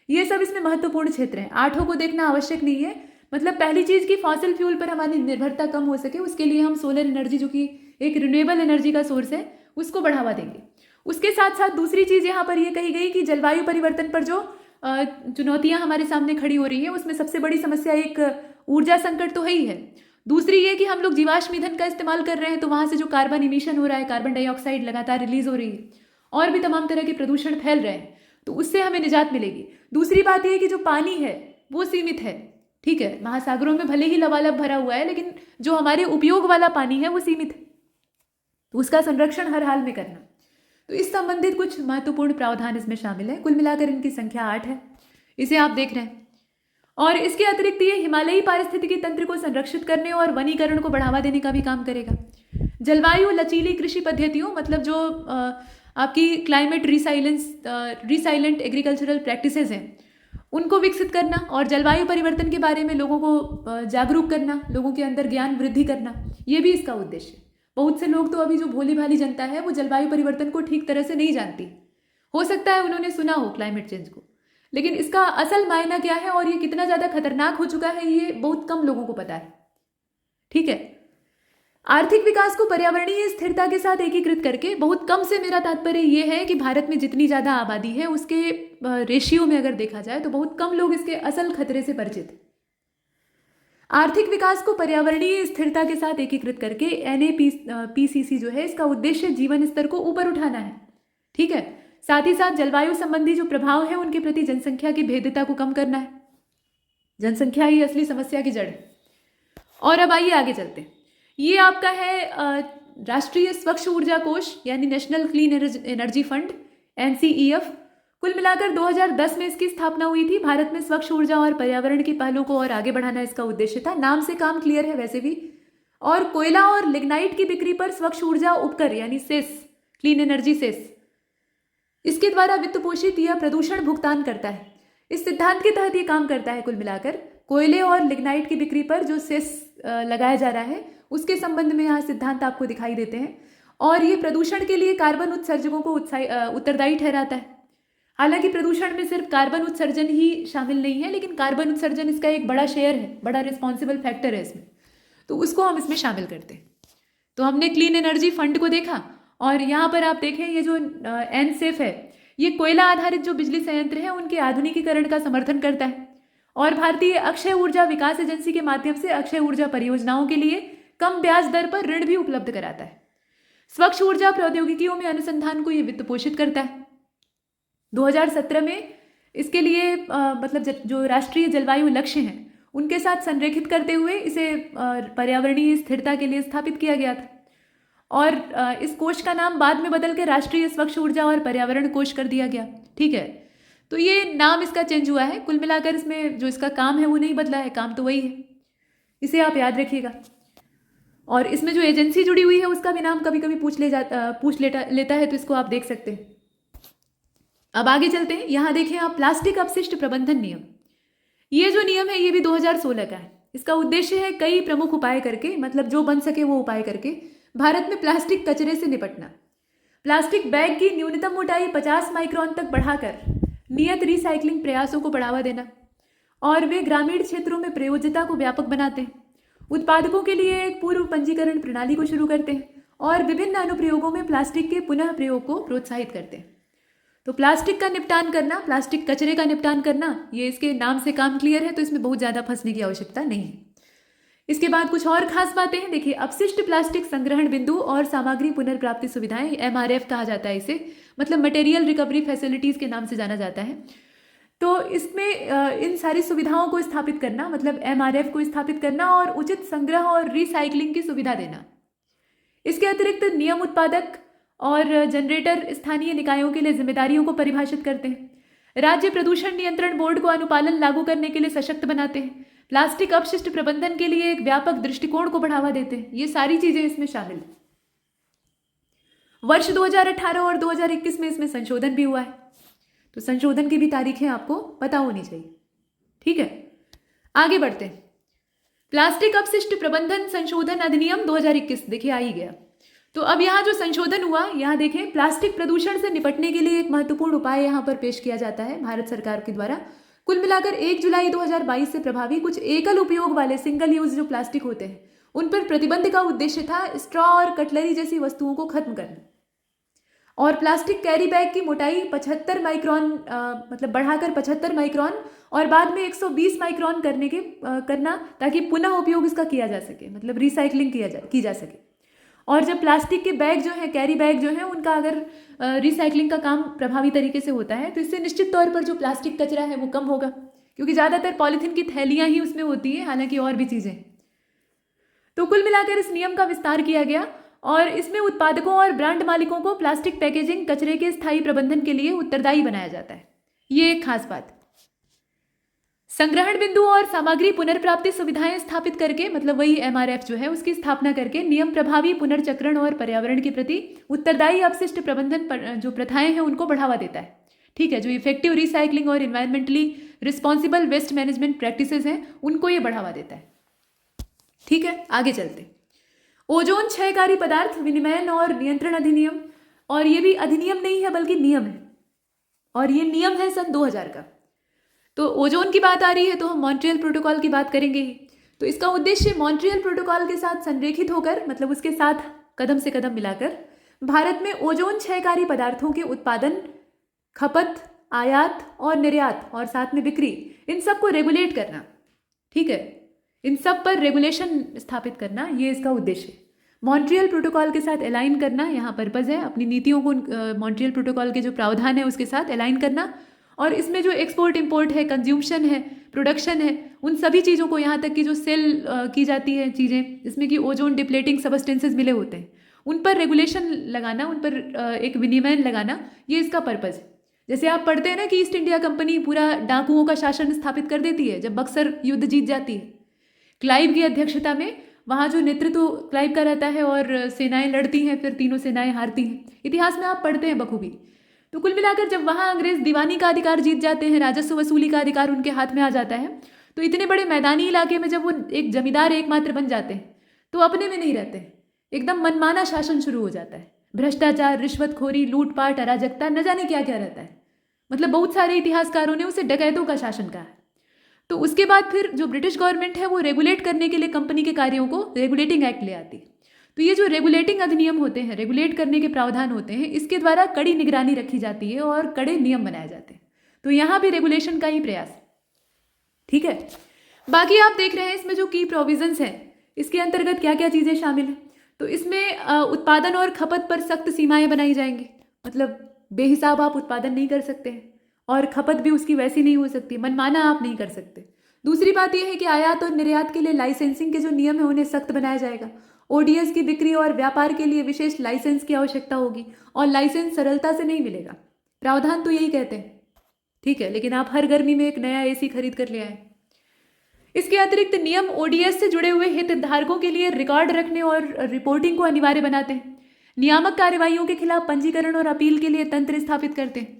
ये सब इसमें महत्वपूर्ण क्षेत्र हैं। 8 को देखना आवश्यक नहीं है। मतलब पहली चीज़ कि फॉसिल फ्यूल पर हमारी निर्भरता कम हो सके, उसके लिए हम सोलर एनर्जी, जो कि एक रिन्यूएबल एनर्जी का सोर्स है, उसको बढ़ावा देंगे। उसके साथ साथ दूसरी चीज़ यहाँ पर यह कही गई कि जलवायु परिवर्तन पर जो चुनौतियाँ हमारे सामने खड़ी हो रही है उसमें सबसे बड़ी समस्या एक ऊर्जा संकट तो है ही है। दूसरी ये कि हम लोग जीवाश्म ईंधन का इस्तेमाल कर रहे हैं तो वहाँ से जो कार्बन इमिशन हो रहा है, कार्बन डाइऑक्साइड लगातार रिलीज हो रही है और भी तमाम तरह के प्रदूषण फैल रहे हैं, तो उससे हमें निजात मिलेगी। दूसरी बात यह कि जो पानी है वो सीमित है। ठीक है, महासागरों में भले ही लबालब भरा हुआ है लेकिन जो हमारे उपयोग वाला पानी है वो सीमित है, तो उसका संरक्षण हर हाल में करना। तो इस संबंधित कुछ महत्वपूर्ण प्रावधान इसमें शामिल है। कुल मिलाकर इनकी संख्या 8 है, इसे आप देख रहे हैं। और इसके अतिरिक्त ये हिमालयी पारिस्थितिकी तंत्र को संरक्षित करने और वनीकरण को बढ़ावा देने का भी काम करेगा। जलवायु लचीली कृषि पद्धतियों, मतलब जो आपकी क्लाइमेट रिसाइलेंट एग्रीकल्चरल प्रैक्टिसेस हैं, उनको विकसित करना और जलवायु परिवर्तन के बारे में लोगों को जागरूक करना, लोगों के अंदर ज्ञान वृद्धि करना, ये भी इसका उद्देश्य है। बहुत से लोग तो अभी जो भोली भाली जनता है वो जलवायु परिवर्तन को ठीक तरह से नहीं जानती। हो सकता है उन्होंने सुना हो क्लाइमेट चेंज को, लेकिन इसका असल मायना क्या है और ये कितना ज़्यादा खतरनाक हो चुका है ये बहुत कम लोगों को पता है। ठीक है, आर्थिक विकास को पर्यावरणीय स्थिरता के साथ एकीकृत करके, बहुत कम से मेरा तात्पर्य ये है कि भारत में जितनी ज़्यादा आबादी है उसके रेशियो में अगर देखा जाए तो बहुत कम लोग इसके असल खतरे से परिचित हैं। आर्थिक विकास को पर्यावरणीय स्थिरता के साथ एकीकृत करके NAPCC जो है, इसका उद्देश्य जीवन स्तर को ऊपर उठाना है। ठीक है, साथ ही साथ जलवायु संबंधी जो प्रभाव है उनके प्रति जनसंख्या की भेद्यता को कम करना है। जनसंख्या ही असली समस्या की जड़ है। और अब आइए आगे चलते हैं। ये आपका है राष्ट्रीय स्वच्छ ऊर्जा कोष यानी national clean energy fund, NCEF, कुल मिलाकर 2010 में इसकी स्थापना हुई थी। भारत में स्वच्छ ऊर्जा और पर्यावरण की पहलों को और आगे बढ़ाना इसका उद्देश्य था। नाम से काम क्लियर है वैसे भी। और कोयला और लिग्नाइट की बिक्री पर स्वच्छ ऊर्जा उपकर यानी सेस, क्लीन एनर्जी सेस, इसके द्वारा वित्त पोषित यह प्रदूषण भुगतान करता है। इस सिद्धांत के तहत ये काम करता है। कुल मिलाकर कोयले और लिग्नाइट की बिक्री पर जो सेस लगाया जा रहा है उसके संबंध में यहाँ सिद्धांत आपको दिखाई देते हैं। और ये प्रदूषण के लिए कार्बन उत्सर्जकों को उत्तरदायी ठहराता है। हालांकि प्रदूषण में सिर्फ कार्बन उत्सर्जन ही शामिल नहीं है, लेकिन कार्बन उत्सर्जन इसका एक बड़ा शेयर है, बड़ा रिस्पॉन्सिबल फैक्टर है इसमें, तो उसको हम इसमें शामिल करते हैं। तो हमने क्लीन एनर्जी फंड को देखा। और यहाँ पर आप देखें ये जो एनसेफ है, ये कोयला आधारित जो बिजली संयंत्र है उनके आधुनिकीकरण का समर्थन करता है। और भारतीय अक्षय ऊर्जा विकास एजेंसी के माध्यम से अक्षय ऊर्जा परियोजनाओं के लिए कम ब्याज दर पर ऋण भी उपलब्ध कराता है। स्वच्छ ऊर्जा प्रौद्योगिकियों में अनुसंधान को ये वित्त पोषित करता है। 2017 में इसके लिए जो राष्ट्रीय जलवायु लक्ष्य हैं उनके साथ संरेखित करते हुए इसे पर्यावरणीय स्थिरता के लिए स्थापित किया गया था। और इस कोष का नाम बाद में बदल के राष्ट्रीय स्वच्छ ऊर्जा और पर्यावरण कोष कर दिया गया। ठीक है, तो ये नाम इसका चेंज हुआ है। कुल मिलाकर इसमें जो इसका काम है वो नहीं बदला है, काम तो वही है, इसे आप याद रखिएगा। और इसमें जो एजेंसी जुड़ी हुई है उसका भी नाम कभी कभी पूछ लेता है, तो इसको आप देख सकते हैं। अब आगे चलते हैं। यहाँ देखें आप, प्लास्टिक अपशिष्ट प्रबंधन नियम। ये जो नियम है ये भी 2016 का है। इसका उद्देश्य है कई प्रमुख उपाय करके, मतलब जो बन सके वो उपाय करके, भारत में प्लास्टिक कचरे से निपटना। प्लास्टिक बैग की न्यूनतम मोटाई 50 माइक्रोन तक बढ़ाकर नियत रिसाइकलिंग प्रयासों को बढ़ावा देना। और वे ग्रामीण क्षेत्रों में प्रयोज्यता को व्यापक बनाते हैं। उत्पादकों के लिए एक पूर्व पंजीकरण प्रणाली को शुरू करते हैं और विभिन्न अनुप्रयोगों में प्लास्टिक के पुनः प्रयोग को प्रोत्साहित करते हैं। तो प्लास्टिक का निपटान करना, प्लास्टिक कचरे का निपटान करना, ये इसके नाम से काम क्लियर है, तो इसमें बहुत ज़्यादा फंसने की आवश्यकता नहीं है। इसके बाद कुछ और खास बातें हैं। देखिए, अपशिष्ट प्लास्टिक संग्रहण बिंदु और सामग्री पुनर्प्राप्ति सुविधाएं, MRF कहा जाता है इसे, मतलब मटेरियल रिकवरी फैसिलिटीज़ के नाम से जाना जाता है। तो इसमें इन सारी सुविधाओं को स्थापित करना, मतलब MRF को स्थापित करना और उचित संग्रह और रिसाइकलिंग की सुविधा देना। इसके अतिरिक्त नियम उत्पादक और जनरेटर स्थानीय निकायों के लिए जिम्मेदारियों को परिभाषित करते हैं। राज्य प्रदूषण नियंत्रण बोर्ड को अनुपालन लागू करने के लिए सशक्त बनाते हैं। प्लास्टिक अपशिष्ट प्रबंधन के लिए एक व्यापक दृष्टिकोण को बढ़ावा देते हैं। ये सारी चीजें इसमें शामिल हैं। वर्ष 2018 और 2021 में इसमें संशोधन भी हुआ है, तो संशोधन की भी तारीखें आपको पता होनी चाहिए। ठीक है, आगे बढ़ते हैं। प्लास्टिक अपशिष्ट प्रबंधन संशोधन अधिनियम 2021 देखिए आ ही गया। तो अब यहाँ जो संशोधन हुआ, यहाँ देखें, प्लास्टिक प्रदूषण से निपटने के लिए एक महत्वपूर्ण उपाय यहाँ पर पेश किया जाता है भारत सरकार के द्वारा। कुल मिलाकर 1 जुलाई 2022 से प्रभावी कुछ एकल उपयोग वाले सिंगल यूज जो प्लास्टिक होते हैं उन पर प्रतिबंध का उद्देश्य था स्ट्रॉ और कटलरी जैसी वस्तुओं को खत्म करना। और प्लास्टिक कैरी बैग की मोटाई 75 माइक्रोन मतलब बढ़ाकर 75 माइक्रोन और बाद में 120 माइक्रोन करना, ताकि पुनः उपयोग इसका किया जा सके, मतलब रिसाइकलिंग की जा सके। और जब प्लास्टिक के बैग जो है, कैरी बैग जो है, उनका अगर रिसाइकलिंग का काम प्रभावी तरीके से होता है तो इससे निश्चित तौर पर जो प्लास्टिक कचरा है वो कम होगा, क्योंकि ज़्यादातर पॉलीथीन की थैलियाँ ही उसमें होती हैं, हालांकि और भी चीज़ें। तो कुल मिलाकर इस नियम का विस्तार किया गया और इसमें उत्पादकों और ब्रांड मालिकों को प्लास्टिक पैकेजिंग कचरे के स्थायी प्रबंधन के लिए उत्तरदायी बनाया जाता है। ये एक खास बात। संग्रहण बिंदु और सामग्री पुनर्प्राप्ति सुविधाएं स्थापित करके, मतलब वही MRF जो है उसकी स्थापना करके, नियम प्रभावी पुनर्चक्रण और पर्यावरण के प्रति उत्तरदायी अपशिष्ट प्रबंधन जो प्रथाएं हैं उनको बढ़ावा देता है। ठीक है, जो इफेक्टिव रिसाइकलिंग और environmentally responsible waste management practices हैं उनको ये बढ़ावा देता है। ठीक है, आगे चलते। ओजोन क्षयकारी पदार्थ विनिमयन और नियंत्रण अधिनियम, और ये भी अधिनियम नहीं है बल्कि नियम है, और ये नियम है सन 2000 का। तो ओजोन की बात आ रही है तो हम मॉन्ट्रियल प्रोटोकॉल की बात करेंगे ही। तो इसका उद्देश्य मॉन्ट्रियल प्रोटोकॉल के साथ संरेखित होकर, मतलब उसके साथ कदम से कदम मिलाकर, भारत में ओजोन क्षयकारी पदार्थों के उत्पादन, खपत, आयात और निर्यात और साथ में बिक्री, इन सब को रेगुलेट करना। ठीक है, इन सब पर रेगुलेशन स्थापित करना, ये इसका उद्देश्य है। मॉन्ट्रियल प्रोटोकॉल के साथ अलाइन करना यहाँ पर्पज़ है, अपनी नीतियों को मॉन्ट्रियल प्रोटोकॉल के जो प्रावधान है उसके साथ अलाइन करना। और इसमें जो एक्सपोर्ट इंपोर्ट है, कंज्यूमशन है, प्रोडक्शन है, उन सभी चीज़ों को, यहाँ तक कि जो सेल की जाती है चीज़ें, इसमें कि ओजोन डिप्लेटिंग सबस्टेंसेस मिले होते हैं, उन पर रेगुलेशन लगाना, उन पर एक विनियमन लगाना, ये इसका पर्पज़ है। जैसे आप पढ़ते हैं ना कि ईस्ट इंडिया कंपनी पूरा डाकुओं का शासन स्थापित कर देती है जब बक्सर युद्ध जीत जाती है। क्लाइव की अध्यक्षता में वहाँ जो नेतृत्व क्लाइव का रहता है और सेनाएं लड़ती हैं, फिर तीनों सेनाएं हारती हैं। इतिहास में आप पढ़ते हैं बखूबी। तो कुल मिलाकर जब वहाँ अंग्रेज दीवानी का अधिकार जीत जाते हैं, राजस्व वसूली का अधिकार उनके हाथ में आ जाता है, तो इतने बड़े मैदानी इलाके में जब वो एक जमींदार एकमात्र बन जाते हैं तो अपने में नहीं रहते हैं, एकदम मनमाना शासन शुरू हो जाता है। भ्रष्टाचार, रिश्वतखोरी, लूटपाट, अराजकता, न जाने क्या क्या रहता है। मतलब बहुत सारे इतिहासकारों ने उसे डकैतों का शासन कहा है। तो उसके बाद फिर जो ब्रिटिश गवर्नमेंट है वो रेगुलेट करने के लिए कंपनी के कार्यों को रेगुलेटिंग एक्ट ले आती है। तो ये जो रेगुलेटिंग अधिनियम होते हैं, रेगुलेट करने के प्रावधान होते हैं, इसके द्वारा कड़ी निगरानी रखी जाती है और कड़े नियम बनाए जाते हैं। तो यहाँ भी रेगुलेशन का ही प्रयास है। ठीक है, बाकी आप देख रहे हैं इसमें जो की प्रोविजंस हैं इसके अंतर्गत क्या क्या चीज़ें शामिल हैं। तो इसमें उत्पादन और खपत पर सख्त सीमाएं बनाई जाएंगी। मतलब बेहिसाब आप उत्पादन नहीं कर सकते हैं और खपत भी उसकी वैसी नहीं हो सकती, मनमाना आप नहीं कर सकते। दूसरी बात यह है कि आयात और निर्यात के लिए लाइसेंसिंग के जो नियम है उन्हें सख्त बनाया जाएगा। ओडीएस की बिक्री और व्यापार के लिए विशेष लाइसेंस की आवश्यकता होगी और लाइसेंस सरलता से नहीं मिलेगा। प्रावधान तो यही कहते हैं। ठीक है, लेकिन आप हर गर्मी में एक नया एसी खरीद कर ले आए। इसके अतिरिक्त नियम ओडीएस से जुड़े हुए हितधारकों के लिए रिकॉर्ड रखने और रिपोर्टिंग को अनिवार्य बनाते हैं। नियामक कार्यवाहियों के खिलाफ पंजीकरण और अपील के लिए तंत्र स्थापित करते हैं।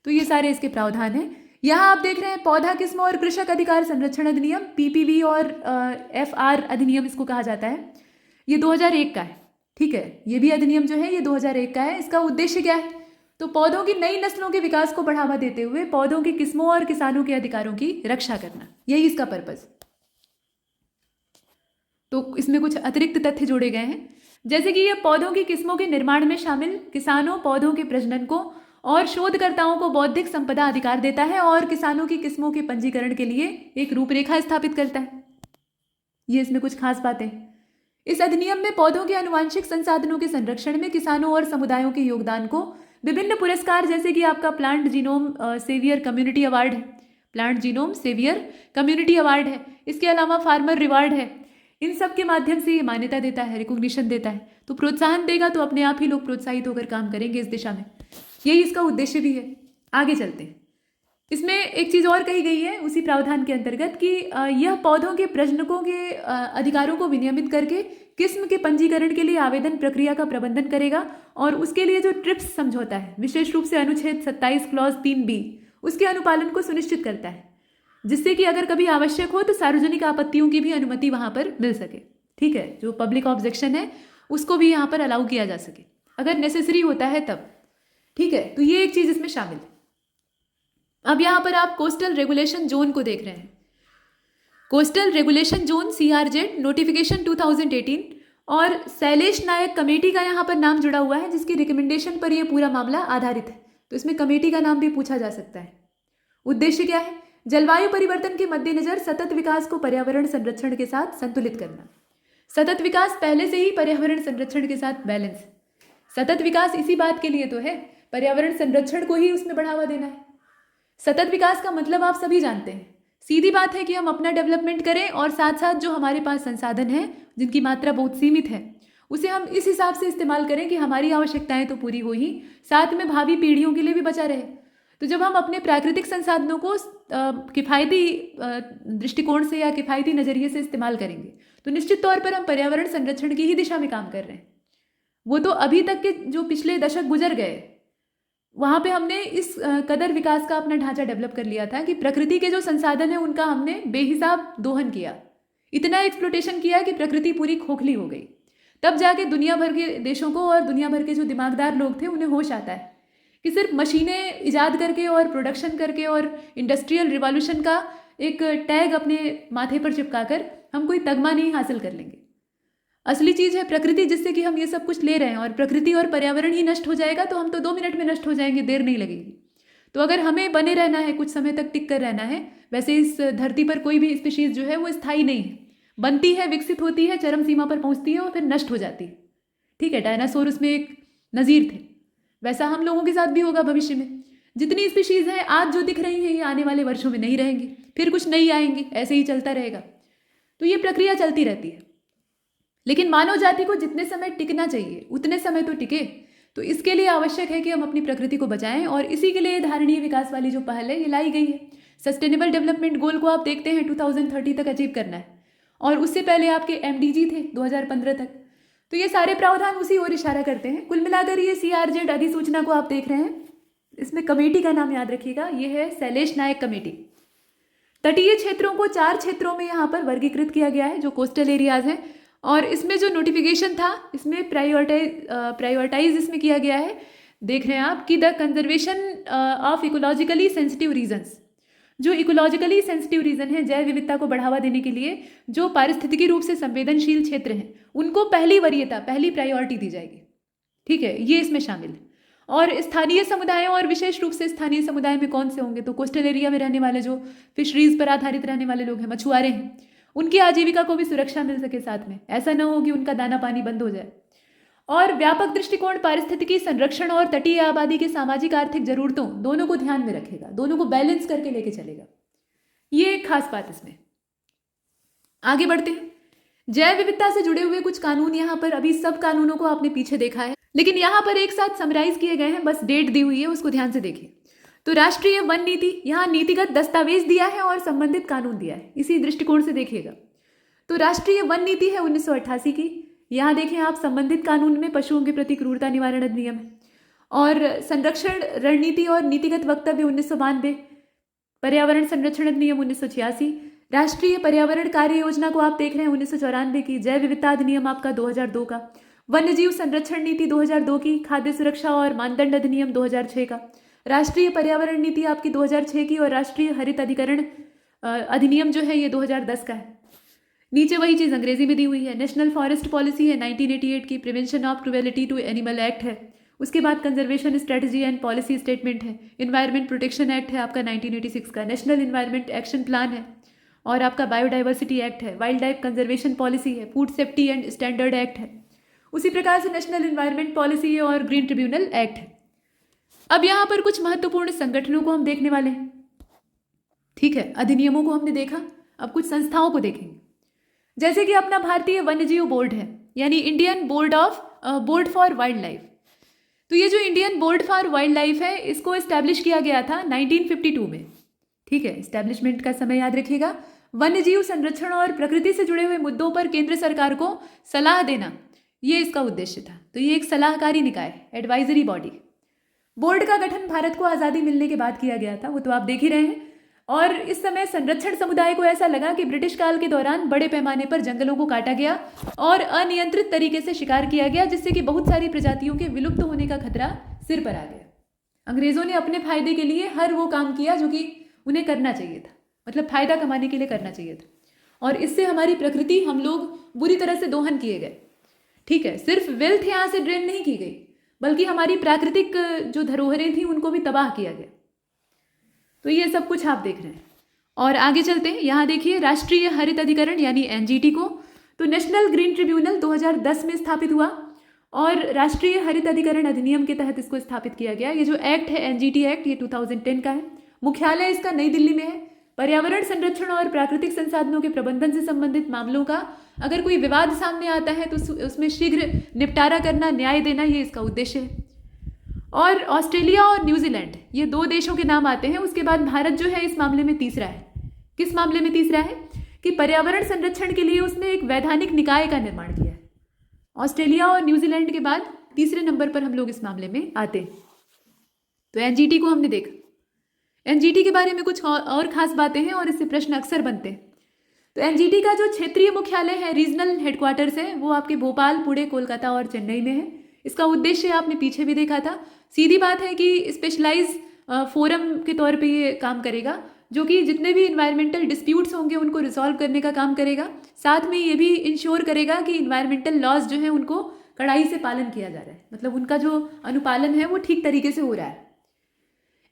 तो ये सारे इसके प्रावधान हैं। यहाँ आप देख रहे हैं पौधा किस्म और कृषक अधिकार संरक्षण अधिनियम, पीपीवी और एफआर अधिनियम इसको कहा जाता है। ये 2001 का है। ठीक है, ये भी अधिनियम जो है ये 2001 का है। इसका उद्देश्य क्या है? तो पौधों की नई नस्लों के विकास को बढ़ावा देते हुए पौधों की किस्मों और किसानों के अधिकारों की रक्षा करना, यही इसका पर्पस। तो इसमें कुछ अतिरिक्त तथ्य जोड़े गए हैं, जैसे कि ये पौधों की किस्मों के निर्माण में शामिल किसानों, पौधों के प्रजनन को और शोधकर्ताओं को बौद्धिक संपदा अधिकार देता है और किसानों की किस्मों के पंजीकरण के लिए एक रूपरेखा स्थापित करता है। ये इसमें कुछ खास बातें। इस अधिनियम में पौधों के आनुवांशिक संसाधनों के संरक्षण में किसानों और समुदायों के योगदान को विभिन्न पुरस्कार, जैसे कि आपका plant genome saviour community award है, plant genome saviour community award है, इसके अलावा फार्मर रिवार्ड है, इन सब के माध्यम से ये मान्यता देता है, रिकॉग्निशन देता है। तो प्रोत्साहन देगा तो अपने आप ही लोग प्रोत्साहित होकर काम करेंगे इस दिशा में। यही इसका उद्देश्य भी है। आगे चलते हैं। इसमें एक चीज़ और कही गई है उसी प्रावधान के अंतर्गत कि यह पौधों के प्रजनकों के अधिकारों को विनियमित करके किस्म के पंजीकरण के लिए आवेदन प्रक्रिया का प्रबंधन करेगा और उसके लिए जो ट्रिप्स समझौता है, विशेष रूप से अनुच्छेद 27 क्लॉज 3B, उसके अनुपालन को सुनिश्चित करता है, जिससे कि अगर कभी आवश्यक हो तो सार्वजनिक आपत्तियों की भी अनुमति वहाँ पर मिल सके। ठीक है, जो पब्लिक ऑब्जेक्शन है उसको भी यहाँ पर अलाउ किया जा सके अगर नेसेसरी होता है तब। ठीक है, तो ये एक चीज़ इसमें शामिल है। अब यहाँ पर आप कोस्टल रेगुलेशन जोन को देख रहे हैं। Coastal regulation zone CRZ notification 2018 और शैलेश नायक कमेटी का यहाँ पर नाम जुड़ा हुआ है, जिसकी रिकमेंडेशन पर यह पूरा मामला आधारित है। तो इसमें कमेटी का नाम भी पूछा जा सकता है। उद्देश्य क्या है? जलवायु परिवर्तन के मद्देनजर सतत विकास को पर्यावरण संरक्षण के साथ संतुलित करना। सतत विकास पहले से ही पर्यावरण संरक्षण के साथ बैलेंस। सतत विकास इसी बात के लिए तो है, पर्यावरण संरक्षण को ही उसमें बढ़ावा देना है। सतत विकास का मतलब आप सभी जानते हैं, सीधी बात है कि हम अपना डेवलपमेंट करें और साथ साथ जो हमारे पास संसाधन हैं जिनकी मात्रा बहुत सीमित है उसे हम इस हिसाब से इस्तेमाल करें कि हमारी आवश्यकताएं तो पूरी हो ही, साथ में भावी पीढ़ियों के लिए भी बचा रहे। तो जब हम अपने प्राकृतिक संसाधनों को किफ़ायती दृष्टिकोण से या किफ़ायती नज़रिए से इस्तेमाल करेंगे तो निश्चित तौर पर हम पर्यावरण संरक्षण की ही दिशा में काम कर रहे हैं। वो तो अभी तक के जो पिछले दशक गुजर गए वहाँ पे हमने इस कदर विकास का अपना ढांचा डेवलप कर लिया था कि प्रकृति के जो संसाधन हैं उनका हमने बेहिसाब दोहन किया, इतना एक्सप्लोटेशन किया कि प्रकृति पूरी खोखली हो गई। तब जाके दुनिया भर के देशों को और दुनिया भर के जो दिमागदार लोग थे उन्हें होश आता है कि सिर्फ मशीनें इजाद करके और प्रोडक्शन करके और इंडस्ट्रियल रिवॉल्यूशन का एक टैग अपने माथे पर चिपकाकर हम कोई तगमा नहीं हासिल कर लेंगे। असली चीज़ है प्रकृति, जिससे कि हम ये सब कुछ ले रहे हैं, और प्रकृति और पर्यावरण ही नष्ट हो जाएगा तो हम तो 2 मिनट में नष्ट हो जाएंगे, देर नहीं लगेगी। तो अगर हमें बने रहना है, कुछ समय तक टिक कर रहना है, वैसे इस धरती पर कोई भी स्पीशीज़ जो है वो स्थायी नहीं है, बनती है, विकसित होती है, चरम सीमा पर पहुंचती है और फिर नष्ट हो जाती है। ठीक है, डायनासोर उसमें एक नज़ीर थे, वैसा हम लोगों के साथ भी होगा भविष्य में। जितनी स्पीशीज़ हैं आज जो दिख रही हैं ये आने वाले वर्षों में नहीं रहेंगी, फिर कुछ नई आएंगी, ऐसे ही चलता रहेगा। तो ये प्रक्रिया चलती रहती है। लेकिन मानव जाति को जितने समय टिकना चाहिए उतने समय तो टिके, तो इसके लिए आवश्यक है कि हम अपनी प्रकृति को बचाएं, और इसी के लिए धारणीय विकास वाली जो पहल है ये लाई गई है। सस्टेनेबल डेवलपमेंट गोल को आप देखते हैं 2030 तक अचीव करना है, और उससे पहले आपके MDG थे 2015 तक। तो ये सारे प्रावधान उसी ओर इशारा करते हैं। कुल मिलाकर ये CRZ अधिसूचना को आप देख रहे हैं, इसमें कमेटी का नाम याद रखिएगा, ये है शैलेश नायक कमेटी। तटीय क्षेत्रों को 4 क्षेत्रों में यहाँ पर वर्गीकृत किया गया है जो कोस्टल एरियाज हैं, और इसमें जो नोटिफिकेशन था इसमें प्रायोरिटाइज इसमें किया गया है, देख रहे हैं आप, कि the conservation of ecologically sensitive regions. जो इकोलॉजिकली सेंसिटिव रीजन है, जैव विविधता को बढ़ावा देने के लिए जो पारिस्थितिकी रूप से संवेदनशील क्षेत्र हैं, उनको पहली वरीयता, पहली प्रायोरिटी दी जाएगी। ठीक है, ये इसमें शामिल है। और स्थानीय समुदायों, और विशेष रूप से स्थानीय समुदाय में कौन से होंगे, तो कोस्टल एरिया में रहने वाले जो फिशरीज पर आधारित रहने वाले लोग हैं, मछुआरे हैं, उनकी आजीविका को भी सुरक्षा मिल सके साथ में, ऐसा न हो कि उनका दाना पानी बंद हो जाए। और व्यापक दृष्टिकोण पारिस्थितिकी संरक्षण और तटीय आबादी के सामाजिक आर्थिक जरूरतों दोनों को ध्यान में रखेगा, दोनों को बैलेंस करके लेके चलेगा। ये एक खास बात इसमें। आगे बढ़ते हैं। जैव विविधता से जुड़े हुए कुछ कानून यहाँ पर, अभी सब कानूनों को आपने पीछे देखा है, लेकिन यहाँ पर एक साथ समराइज किए गए हैं, बस डेट दी हुई है, उसको ध्यान से देखिए। तो राष्ट्रीय वन नीति, यहाँ नीतिगत दस्तावेज दिया है और संबंधित कानून दिया है, इसी दृष्टिकोण से देखिएगा। तो राष्ट्रीय वन नीति है 1988 की, यहाँ देखें आप, संबंधित कानून में पशुओं के प्रति क्रूरता निवारण अधिनियम है, और संरक्षण रणनीति और नीतिगत वक्तव्य 1992, पर्यावरण संरक्षण अधिनियम 1986, राष्ट्रीय पर्यावरण कार्य योजना को आप देख रहे हैं 1994 की, जैव विविधता अधिनियम आपका 2002 का, वन्यजीव संरक्षण नीति 2002 की, खाद्य सुरक्षा और मानदंड अधिनियम 2006 का, राष्ट्रीय पर्यावरण नीति आपकी 2006 की, और राष्ट्रीय हरित अधिकरण अधिनियम जो है ये 2010 का है। नीचे वही चीज़ अंग्रेजी में दी हुई है। नेशनल फॉरेस्ट पॉलिसी है 1988 की, prevention of cruelty to animal act है, उसके बाद conservation strategy and policy statement है, इन्वायरमेंट प्रोटेक्शन एक्ट है आपका 1986 का, नेशनल इन्वायरमेंट एक्शन प्लान है, और आपका बायोडाइवर्सिटी एक्ट है, वाइल्ड लाइफ कंजर्वेशन पॉलिसी है, food safety and standard act है, उसी प्रकार से नेशनल इन्वायरमेंट पॉलिसी है, और ग्रीन ट्रिब्यूनल एक्ट है। अब यहाँ पर कुछ महत्वपूर्ण संगठनों को हम देखने वाले हैं। ठीक है, अधिनियमों को हमने देखा, अब कुछ संस्थाओं को देखेंगे। जैसे कि अपना भारतीय वन्यजीव बोर्ड है, यानी Indian board for wild life. तो ये जो Indian board for wild life है, इसको एस्टैब्लिश किया गया था 1952 में। ठीक है, एस्टैब्लिशमेंट का समय याद रखिएगा। वन्यजीव संरक्षण और प्रकृति से जुड़े हुए मुद्दों पर केंद्र सरकार को सलाह देना, ये इसका उद्देश्य था। तो ये एक सलाहकारी निकाय, एडवाइजरी बॉडी। बोर्ड का गठन भारत को आज़ादी मिलने के बाद किया गया था, वो तो आप देख ही रहे हैं। और इस समय संरक्षण समुदाय को ऐसा लगा कि ब्रिटिश काल के दौरान बड़े पैमाने पर जंगलों को काटा गया और अनियंत्रित तरीके से शिकार किया गया, जिससे कि बहुत सारी प्रजातियों के विलुप्त होने का खतरा सिर पर आ गया। अंग्रेजों ने अपने फायदे के लिए हर वो काम किया जो कि उन्हें करना चाहिए था, मतलब फायदा कमाने के लिए करना चाहिए था, और इससे हमारी प्रकृति, हम लोग बुरी तरह से दोहन किए गए। ठीक है, सिर्फ वेल्थ यहाँ से ड्रेन नहीं की गई, बल्कि हमारी प्राकृतिक जो धरोहरें थी उनको भी तबाह किया गया। तो ये सब कुछ आप देख रहे हैं। और आगे चलते हैं, यहाँ देखिए राष्ट्रीय हरित अधिकरण यानी NGT को, तो नेशनल ग्रीन ट्रिब्यूनल 2010 में स्थापित हुआ, और राष्ट्रीय हरित अधिकरण अधिनियम के तहत इसको स्थापित किया गया। ये जो एक्ट है NGT एक्ट, ये 2010 का है। मुख्यालय इसका नई दिल्ली में है। पर्यावरण संरक्षण और प्राकृतिक संसाधनों के प्रबंधन से संबंधित मामलों का अगर कोई विवाद सामने आता है तो उसमें शीघ्र निपटारा करना, न्याय देना, ये इसका उद्देश्य है। और ऑस्ट्रेलिया और न्यूजीलैंड, ये 2 देशों के नाम आते हैं। उसके बाद भारत जो है इस मामले में तीसरा है। किस मामले में तीसरा है? कि पर्यावरण संरक्षण के लिए उसने एक वैधानिक निकाय का निर्माण किया है। ऑस्ट्रेलिया और न्यूजीलैंड के बाद तीसरे नंबर पर हम लोग इस मामले में आते हैं। तो NGT को हमने देखा। NGT के बारे में कुछ और खास बातें हैं और इससे प्रश्न अक्सर बनते हैं। तो NGT का जो क्षेत्रीय मुख्यालय है, रीजनल हेडक्वार्टर्स है, वो आपके भोपाल, पुणे, कोलकाता और चेन्नई में है। इसका उद्देश्य आपने पीछे भी देखा था। सीधी बात है कि स्पेशलाइज फोरम के तौर पे ये काम करेगा, जो कि जितने भी इन्वायरमेंटल डिस्प्यूट्स होंगे उनको रिजॉल्व करने का काम करेगा। साथ में ये भी इंश्योर करेगा कि इन्वायरमेंटल लॉज जो हैं उनको कड़ाई से पालन किया जा रहा है, मतलब उनका जो अनुपालन है वो ठीक तरीके से हो रहा है।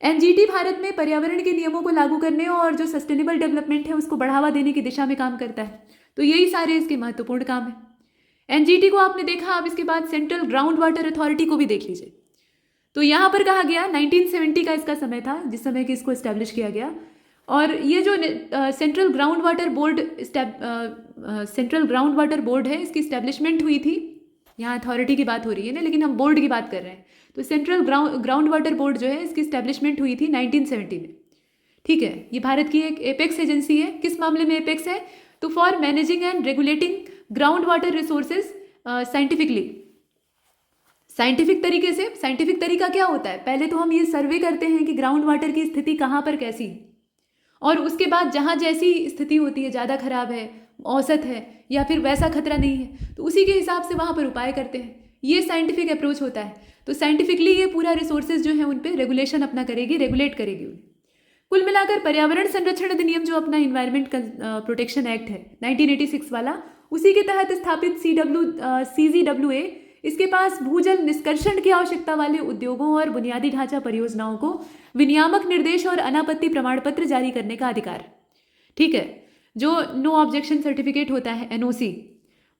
NGT भारत में पर्यावरण के नियमों को लागू करने और जो सस्टेनेबल डेवलपमेंट है उसको बढ़ावा देने की दिशा में काम करता है। तो यही सारे इसके महत्वपूर्ण काम है। NGT को आपने देखा, अब इसके बाद सेंट्रल ग्राउंड वाटर अथॉरिटी को भी देख लीजिए। तो यहाँ पर कहा गया 1970 का इसका समय था जिस समय कि इसको इस्टेब्लिश किया गया। और ये जो सेंट्रल ग्राउंड वाटर बोर्ड है, इसकी इस्टेब्लिशमेंट हुई थी, यहाँ अथॉरिटी की बात हो रही है ना, लेकिन हम बोर्ड की बात कर रहे हैं। तो सेंट्रल ग्राउंड वाटर बोर्ड जो है, इसकी स्टैब्लिशमेंट हुई थी 1970 में। ठीक है, ये भारत की एक एपेक्स एजेंसी है। किस मामले में एपेक्स है? तो for managing and regulating ground water resources scientifically, scientific तरीके से। साइंटिफिक तरीका क्या होता है? पहले तो हम ये सर्वे करते हैं कि ग्राउंड वाटर की स्थिति कहाँ पर कैसी है, और उसके बाद जहाँ जैसी स्थिति होती है, ज़्यादा खराब है, औसत है, या फिर वैसा खतरा नहीं है, तो उसी के हिसाब से वहाँ पर उपाय करते हैं। ये साइंटिफिक अप्रोच होता है। तो साइंटिफिकली ये पूरा रिसोर्सेज जो है उन पर रेगुलेशन अपना करेगी, रेगुलेट करेगी उन्हें। कुल मिलाकर पर्यावरण संरक्षण अधिनियम जो अपना इन्वायरमेंट प्रोटेक्शन एक्ट है 1986 वाला, उसी के तहत स्थापित CZWA, इसके पास भूजल निष्कर्षण की आवश्यकता वाले उद्योगों और बुनियादी ढांचा परियोजनाओं को विनियामक निर्देश और अनापत्ति प्रमाण पत्र जारी करने का अधिकार। ठीक है, जो नो ऑब्जेक्शन सर्टिफिकेट होता है NOC,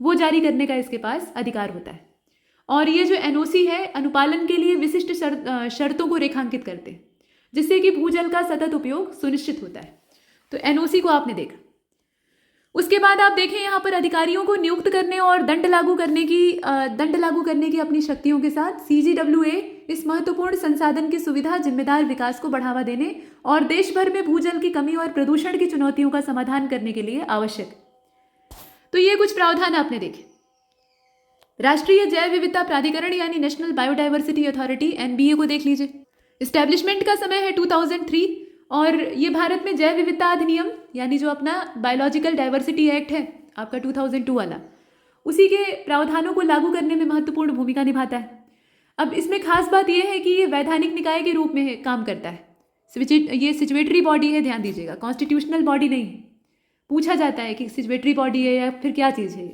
वो जारी करने का इसके पास अधिकार होता है। और ये जो NOC है, अनुपालन के लिए विशिष्ट शर्तों को रेखांकित करते हैं, जिससे कि भूजल का सतत उपयोग सुनिश्चित होता है। तो NOC को आपने देखा। उसके बाद आप देखें यहाँ पर अधिकारियों को नियुक्त करने और दंड लागू करने की अपनी शक्तियों के साथ CZWA इस महत्वपूर्ण संसाधन की सुविधा, जिम्मेदार विकास को बढ़ावा देने और देश भर में भूजल की कमी और प्रदूषण की चुनौतियों का समाधान करने के लिए आवश्यक। तो ये कुछ प्रावधान आपने देखे। राष्ट्रीय जैव विविधता प्राधिकरण यानी नेशनल बायोडाइवर्सिटी अथॉरिटी NBA को देख लीजिए। इस्टेब्लिशमेंट का समय है 2003, और ये भारत में जैव विविधता अधिनियम यानी जो अपना बायोलॉजिकल डाइवर्सिटी एक्ट है आपका 2002 वाला, उसी के प्रावधानों को लागू करने में महत्वपूर्ण भूमिका निभाता है। अब इसमें खास बात यह है कि ये वैधानिक निकाय के रूप में काम करता है। ये सिचुएटरी बॉडी है, ध्यान दीजिएगा, कॉन्स्टिट्यूशनल बॉडी नहीं है। पूछा जाता है कि सिचुएटरी बॉडी है या फिर क्या चीज़ है।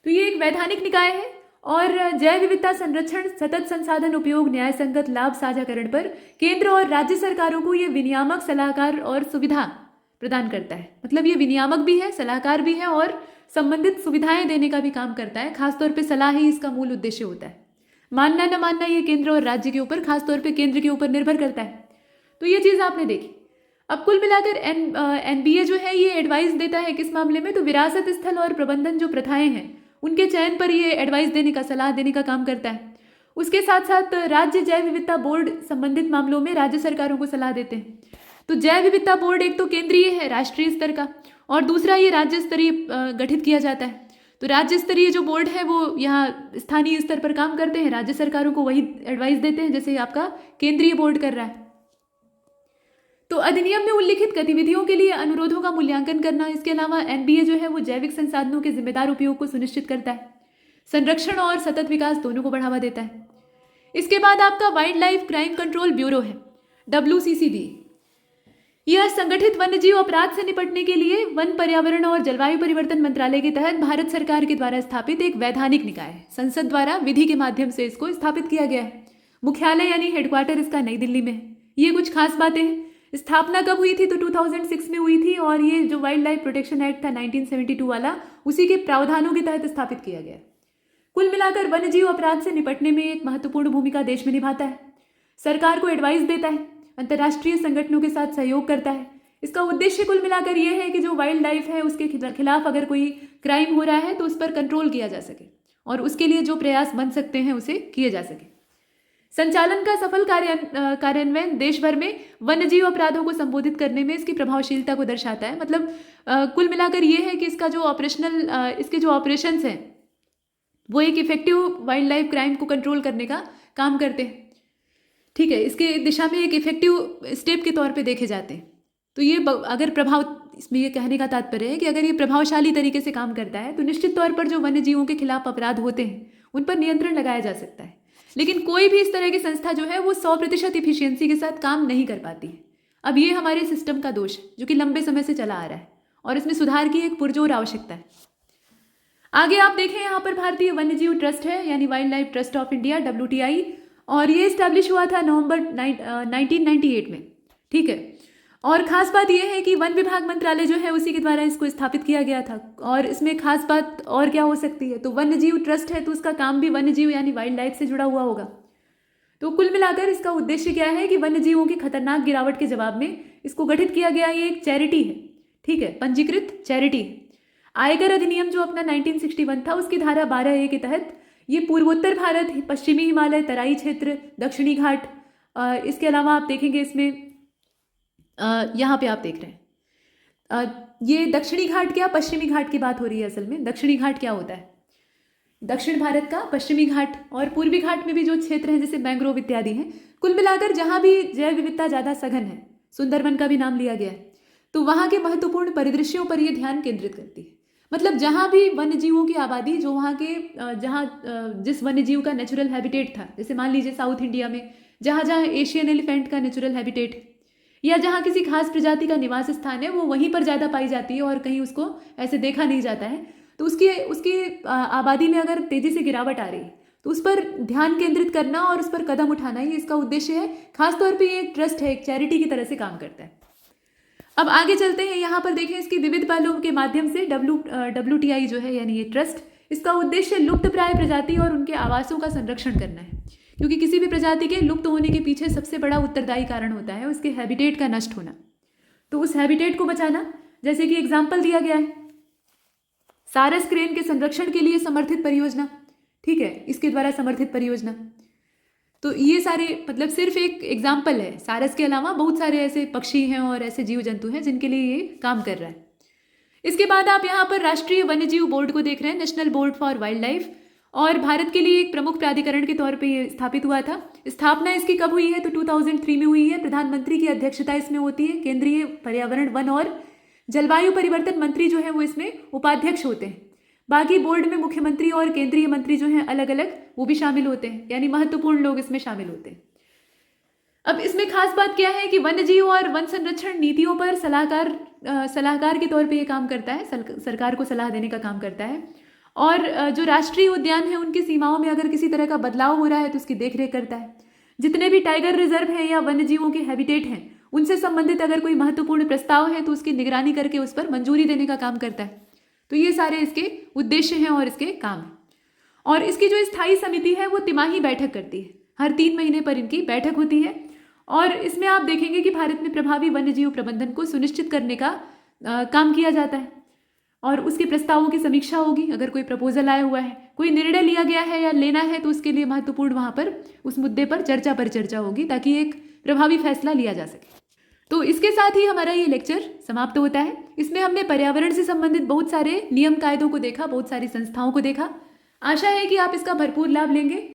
तो ये एक वैधानिक निकाय है और जैव विविधता संरक्षण, सतत संसाधन उपयोग, न्याय संगत लाभ साझाकरण पर केंद्र और राज्य सरकारों को ये विनियामक, सलाहकार और सुविधा प्रदान करता है। मतलब ये विनियामक भी है, सलाहकार भी है और संबंधित सुविधाएं देने का भी काम करता है। खासतौर पे सलाह ही इसका मूल उद्देश्य होता है। मानना न मानना ये केंद्र और राज्य के ऊपर, खासतौर पे केंद्र के ऊपर निर्भर करता है। तो ये चीज़ आपने देखी। अब कुल मिलाकर NBA जो है ये एडवाइस देता है किस मामले में? तो विरासत स्थल और प्रबंधन जो प्रथाएं हैं उनके चयन पर ये एडवाइस देने का, सलाह देने का काम करता है। उसके साथ साथ राज्य जैव विविधता बोर्ड संबंधित मामलों में राज्य सरकारों को सलाह देते हैं। तो जैव विविधता बोर्ड एक तो केंद्रीय है, राष्ट्रीय स्तर का, और दूसरा ये राज्य स्तरीय गठित किया जाता है। तो राज्य स्तरीय जो बोर्ड है वो यहाँ स्थानीय स्तर पर काम करते हैं, राज्य सरकारों को वही एडवाइस देते हैं जैसे आपका केंद्रीय बोर्ड कर रहा है। तो अधिनियम में उल्लिखित गतिविधियों के लिए अनुरोधों का मूल्यांकन करना, इसके अलावा NBA जो है वो जैविक संसाधनों के जिम्मेदार उपयोग को सुनिश्चित करता है, संरक्षण और सतत विकास दोनों को बढ़ावा देता है। इसके बाद आपका wild life crime control bureau है, WCCB। यह संगठित वन्यजीव अपराध से निपटने के लिए वन, पर्यावरण और जलवायु परिवर्तन मंत्रालय के तहत भारत सरकार के द्वारा स्थापित एक वैधानिक निकाय है। संसद द्वारा विधि के माध्यम से इसको स्थापित किया गया है। मुख्यालय यानी हेडक्वार्टर इसका नई दिल्ली में है। ये कुछ खास बातें हैं। स्थापना कब हुई थी? तो 2006 में हुई थी, और ये जो वाइल्ड लाइफ प्रोटेक्शन एक्ट था 1972 वाला, उसी के प्रावधानों के तहत स्थापित किया गया। कुल मिलाकर वन्यजीव अपराध से निपटने में एक महत्वपूर्ण भूमिका देश में निभाता है, सरकार को एडवाइस देता है, अंतर्राष्ट्रीय संगठनों के साथ सहयोग करता है। इसका उद्देश्य कुल मिलाकर यह है कि जो वाइल्ड लाइफ है उसके खिलाफ अगर कोई क्राइम हो रहा है तो उस पर कंट्रोल किया जा सके, और उसके लिए जो प्रयास बन सकते हैं उसे किए जा सके। संचालन का सफल कार्यान्वयन देश भर में वन्यजीव अपराधों को संबोधित करने में इसकी प्रभावशीलता को दर्शाता है। मतलब कुल मिलाकर ये है कि इसका जो इसके जो ऑपरेशंस हैं वो एक इफेक्टिव वाइल्ड लाइफ क्राइम को कंट्रोल करने का काम करते हैं। ठीक है, इसके दिशा में एक इफेक्टिव स्टेप के तौर पे देखे जाते हैं। तो ये अगर इसमें ये कहने का तात्पर्य है कि अगर ये प्रभावशाली तरीके से काम करता है तो निश्चित तौर पर जो वन्यजीवों के खिलाफ अपराध होते हैं उन पर नियंत्रण लगाया जा सकता है। लेकिन कोई भी इस तरह की संस्था जो है वो 100% इफिशियंसी के साथ काम नहीं कर पाती है। अब ये हमारे सिस्टम का दोष है जो कि लंबे समय से चला आ रहा है, और इसमें सुधार की एक पुरजोर आवश्यकता है। आगे आप देखें, यहाँ पर भारतीय वन्यजीव ट्रस्ट है यानी wild life trust of India, WTI, और ये इस्टेब्लिश हुआ था नवंबर 1998 में। ठीक है, और खास बात यह है कि वन विभाग मंत्रालय जो है उसी के द्वारा इसको स्थापित किया गया था। और इसमें खास बात और क्या हो सकती है? तो वन्यजीव ट्रस्ट है तो उसका काम भी वन्यजीव यानी वाइल्ड लाइफ से जुड़ा हुआ होगा। तो कुल मिलाकर इसका उद्देश्य क्या है कि वन्यजीवों की खतरनाक गिरावट के जवाब में इसको गठित किया गया। ये एक चैरिटी है, ठीक है, पंजीकृत चैरिटी है। आयकर अधिनियम जो अपना 1961 था उसकी धारा 12A के तहत ये पूर्वोत्तर भारत, पश्चिमी हिमालय, तराई क्षेत्र, दक्षिणी घाट, इसके अलावा आप देखेंगे इसमें यहाँ पे आप देख रहे हैं ये दक्षिणी घाट क्या पश्चिमी घाट की बात हो रही है। असल में दक्षिणी घाट क्या होता है? दक्षिण भारत का पश्चिमी घाट और पूर्वी घाट में भी जो क्षेत्र हैं जैसे मैंग्रोव इत्यादि हैं, कुल मिलाकर जहाँ भी जैव विविधता ज़्यादा सघन है, सुंदरवन का भी नाम लिया गया है, तो वहाँ के महत्वपूर्ण परिदृश्यों पर ये ध्यान केंद्रित करती है। मतलब जहाँ भी वन्य जीवों की आबादी, जो वहाँ के जिस वन्य जीव का नेचुरल हैबिटेट था, जैसे मान लीजिए साउथ इंडिया में जहाँ जहाँ एशियन एलिफेंट का नेचुरल हैबिटेट है या जहाँ किसी खास प्रजाति का निवास स्थान है, वो वहीं पर ज़्यादा पाई जाती है और कहीं उसको ऐसे देखा नहीं जाता है, तो उसकी आबादी में अगर तेज़ी से गिरावट आ रही है तो उस पर ध्यान केंद्रित करना और उस पर कदम उठाना ही इसका उद्देश्य है। खासतौर पे ये एक ट्रस्ट है, एक चैरिटी की तरह से काम करता है। अब आगे चलते हैं, यहाँ पर देखें इसकी विविध पहलुओं के माध्यम से WTI जो है यानी ये ट्रस्ट, इसका उद्देश्य लुप्त प्राय प्रजाति और उनके आवासों का संरक्षण करना है, क्योंकि किसी भी प्रजाति के लुप्त होने के पीछे सबसे बड़ा उत्तरदायी कारण होता है उसके हैबिटेट का नष्ट होना। तो उस हैबिटेट को बचाना, जैसे कि एग्जाम्पल दिया गया है सारस क्रेन के संरक्षण के लिए समर्थित परियोजना, ठीक है, इसके द्वारा समर्थित परियोजना। तो ये सारे मतलब सिर्फ एक एग्जाम्पल है, सारस के अलावा बहुत सारे ऐसे पक्षी हैं और ऐसे जीव जंतु हैं जिनके लिए ये काम कर रहा है। इसके बाद आप यहाँ पर राष्ट्रीय वन्यजीव बोर्ड को देख रहे हैं, national board for wild life, और भारत के लिए एक प्रमुख प्राधिकरण के तौर पे ये स्थापित हुआ था। स्थापना इसकी कब हुई है? तो 2003 में हुई है। प्रधानमंत्री की अध्यक्षता इसमें होती है। केंद्रीय पर्यावरण, वन और जलवायु परिवर्तन मंत्री जो है वो इसमें उपाध्यक्ष होते हैं। बाकी बोर्ड में मुख्यमंत्री और केंद्रीय मंत्री जो हैं अलग अलग वो भी शामिल होते हैं, यानी महत्वपूर्ण लोग इसमें शामिल होते हैं। अब इसमें खास बात क्या है कि वन्यजीव और वन संरक्षण नीतियों पर सलाहकार के तौर पे ये काम करता है, सरकार को सलाह देने का काम करता है। और जो राष्ट्रीय उद्यान है उनकी सीमाओं में अगर किसी तरह का बदलाव हो रहा है तो उसकी देखरेख करता है। जितने भी टाइगर रिजर्व हैं या वन्यजीवों के हैबिटेट हैं उनसे संबंधित अगर कोई महत्वपूर्ण प्रस्ताव है तो उसकी निगरानी करके उस पर मंजूरी देने का काम करता है। तो ये सारे इसके उद्देश्य हैं और इसके काम हैं। और इसकी जो स्थायी समिति है वो तिमाही बैठक करती है, हर 3 महीने पर इनकी बैठक होती है। और इसमें आप देखेंगे कि भारत में प्रभावी वन्यजीव प्रबंधन को सुनिश्चित करने का काम किया जाता है और उसके प्रस्तावों की समीक्षा होगी। अगर कोई प्रपोजल आया हुआ है, कोई निर्णय लिया गया है या लेना है, तो उसके लिए महत्वपूर्ण वहाँ पर उस मुद्दे पर चर्चा होगी ताकि एक प्रभावी फैसला लिया जा सके। तो इसके साथ ही हमारा ये लेक्चर समाप्त होता है। इसमें हमने पर्यावरण से संबंधित बहुत सारे नियम कायदों को देखा, बहुत सारी संस्थाओं को देखा। आशा है कि आप इसका भरपूर लाभ लेंगे।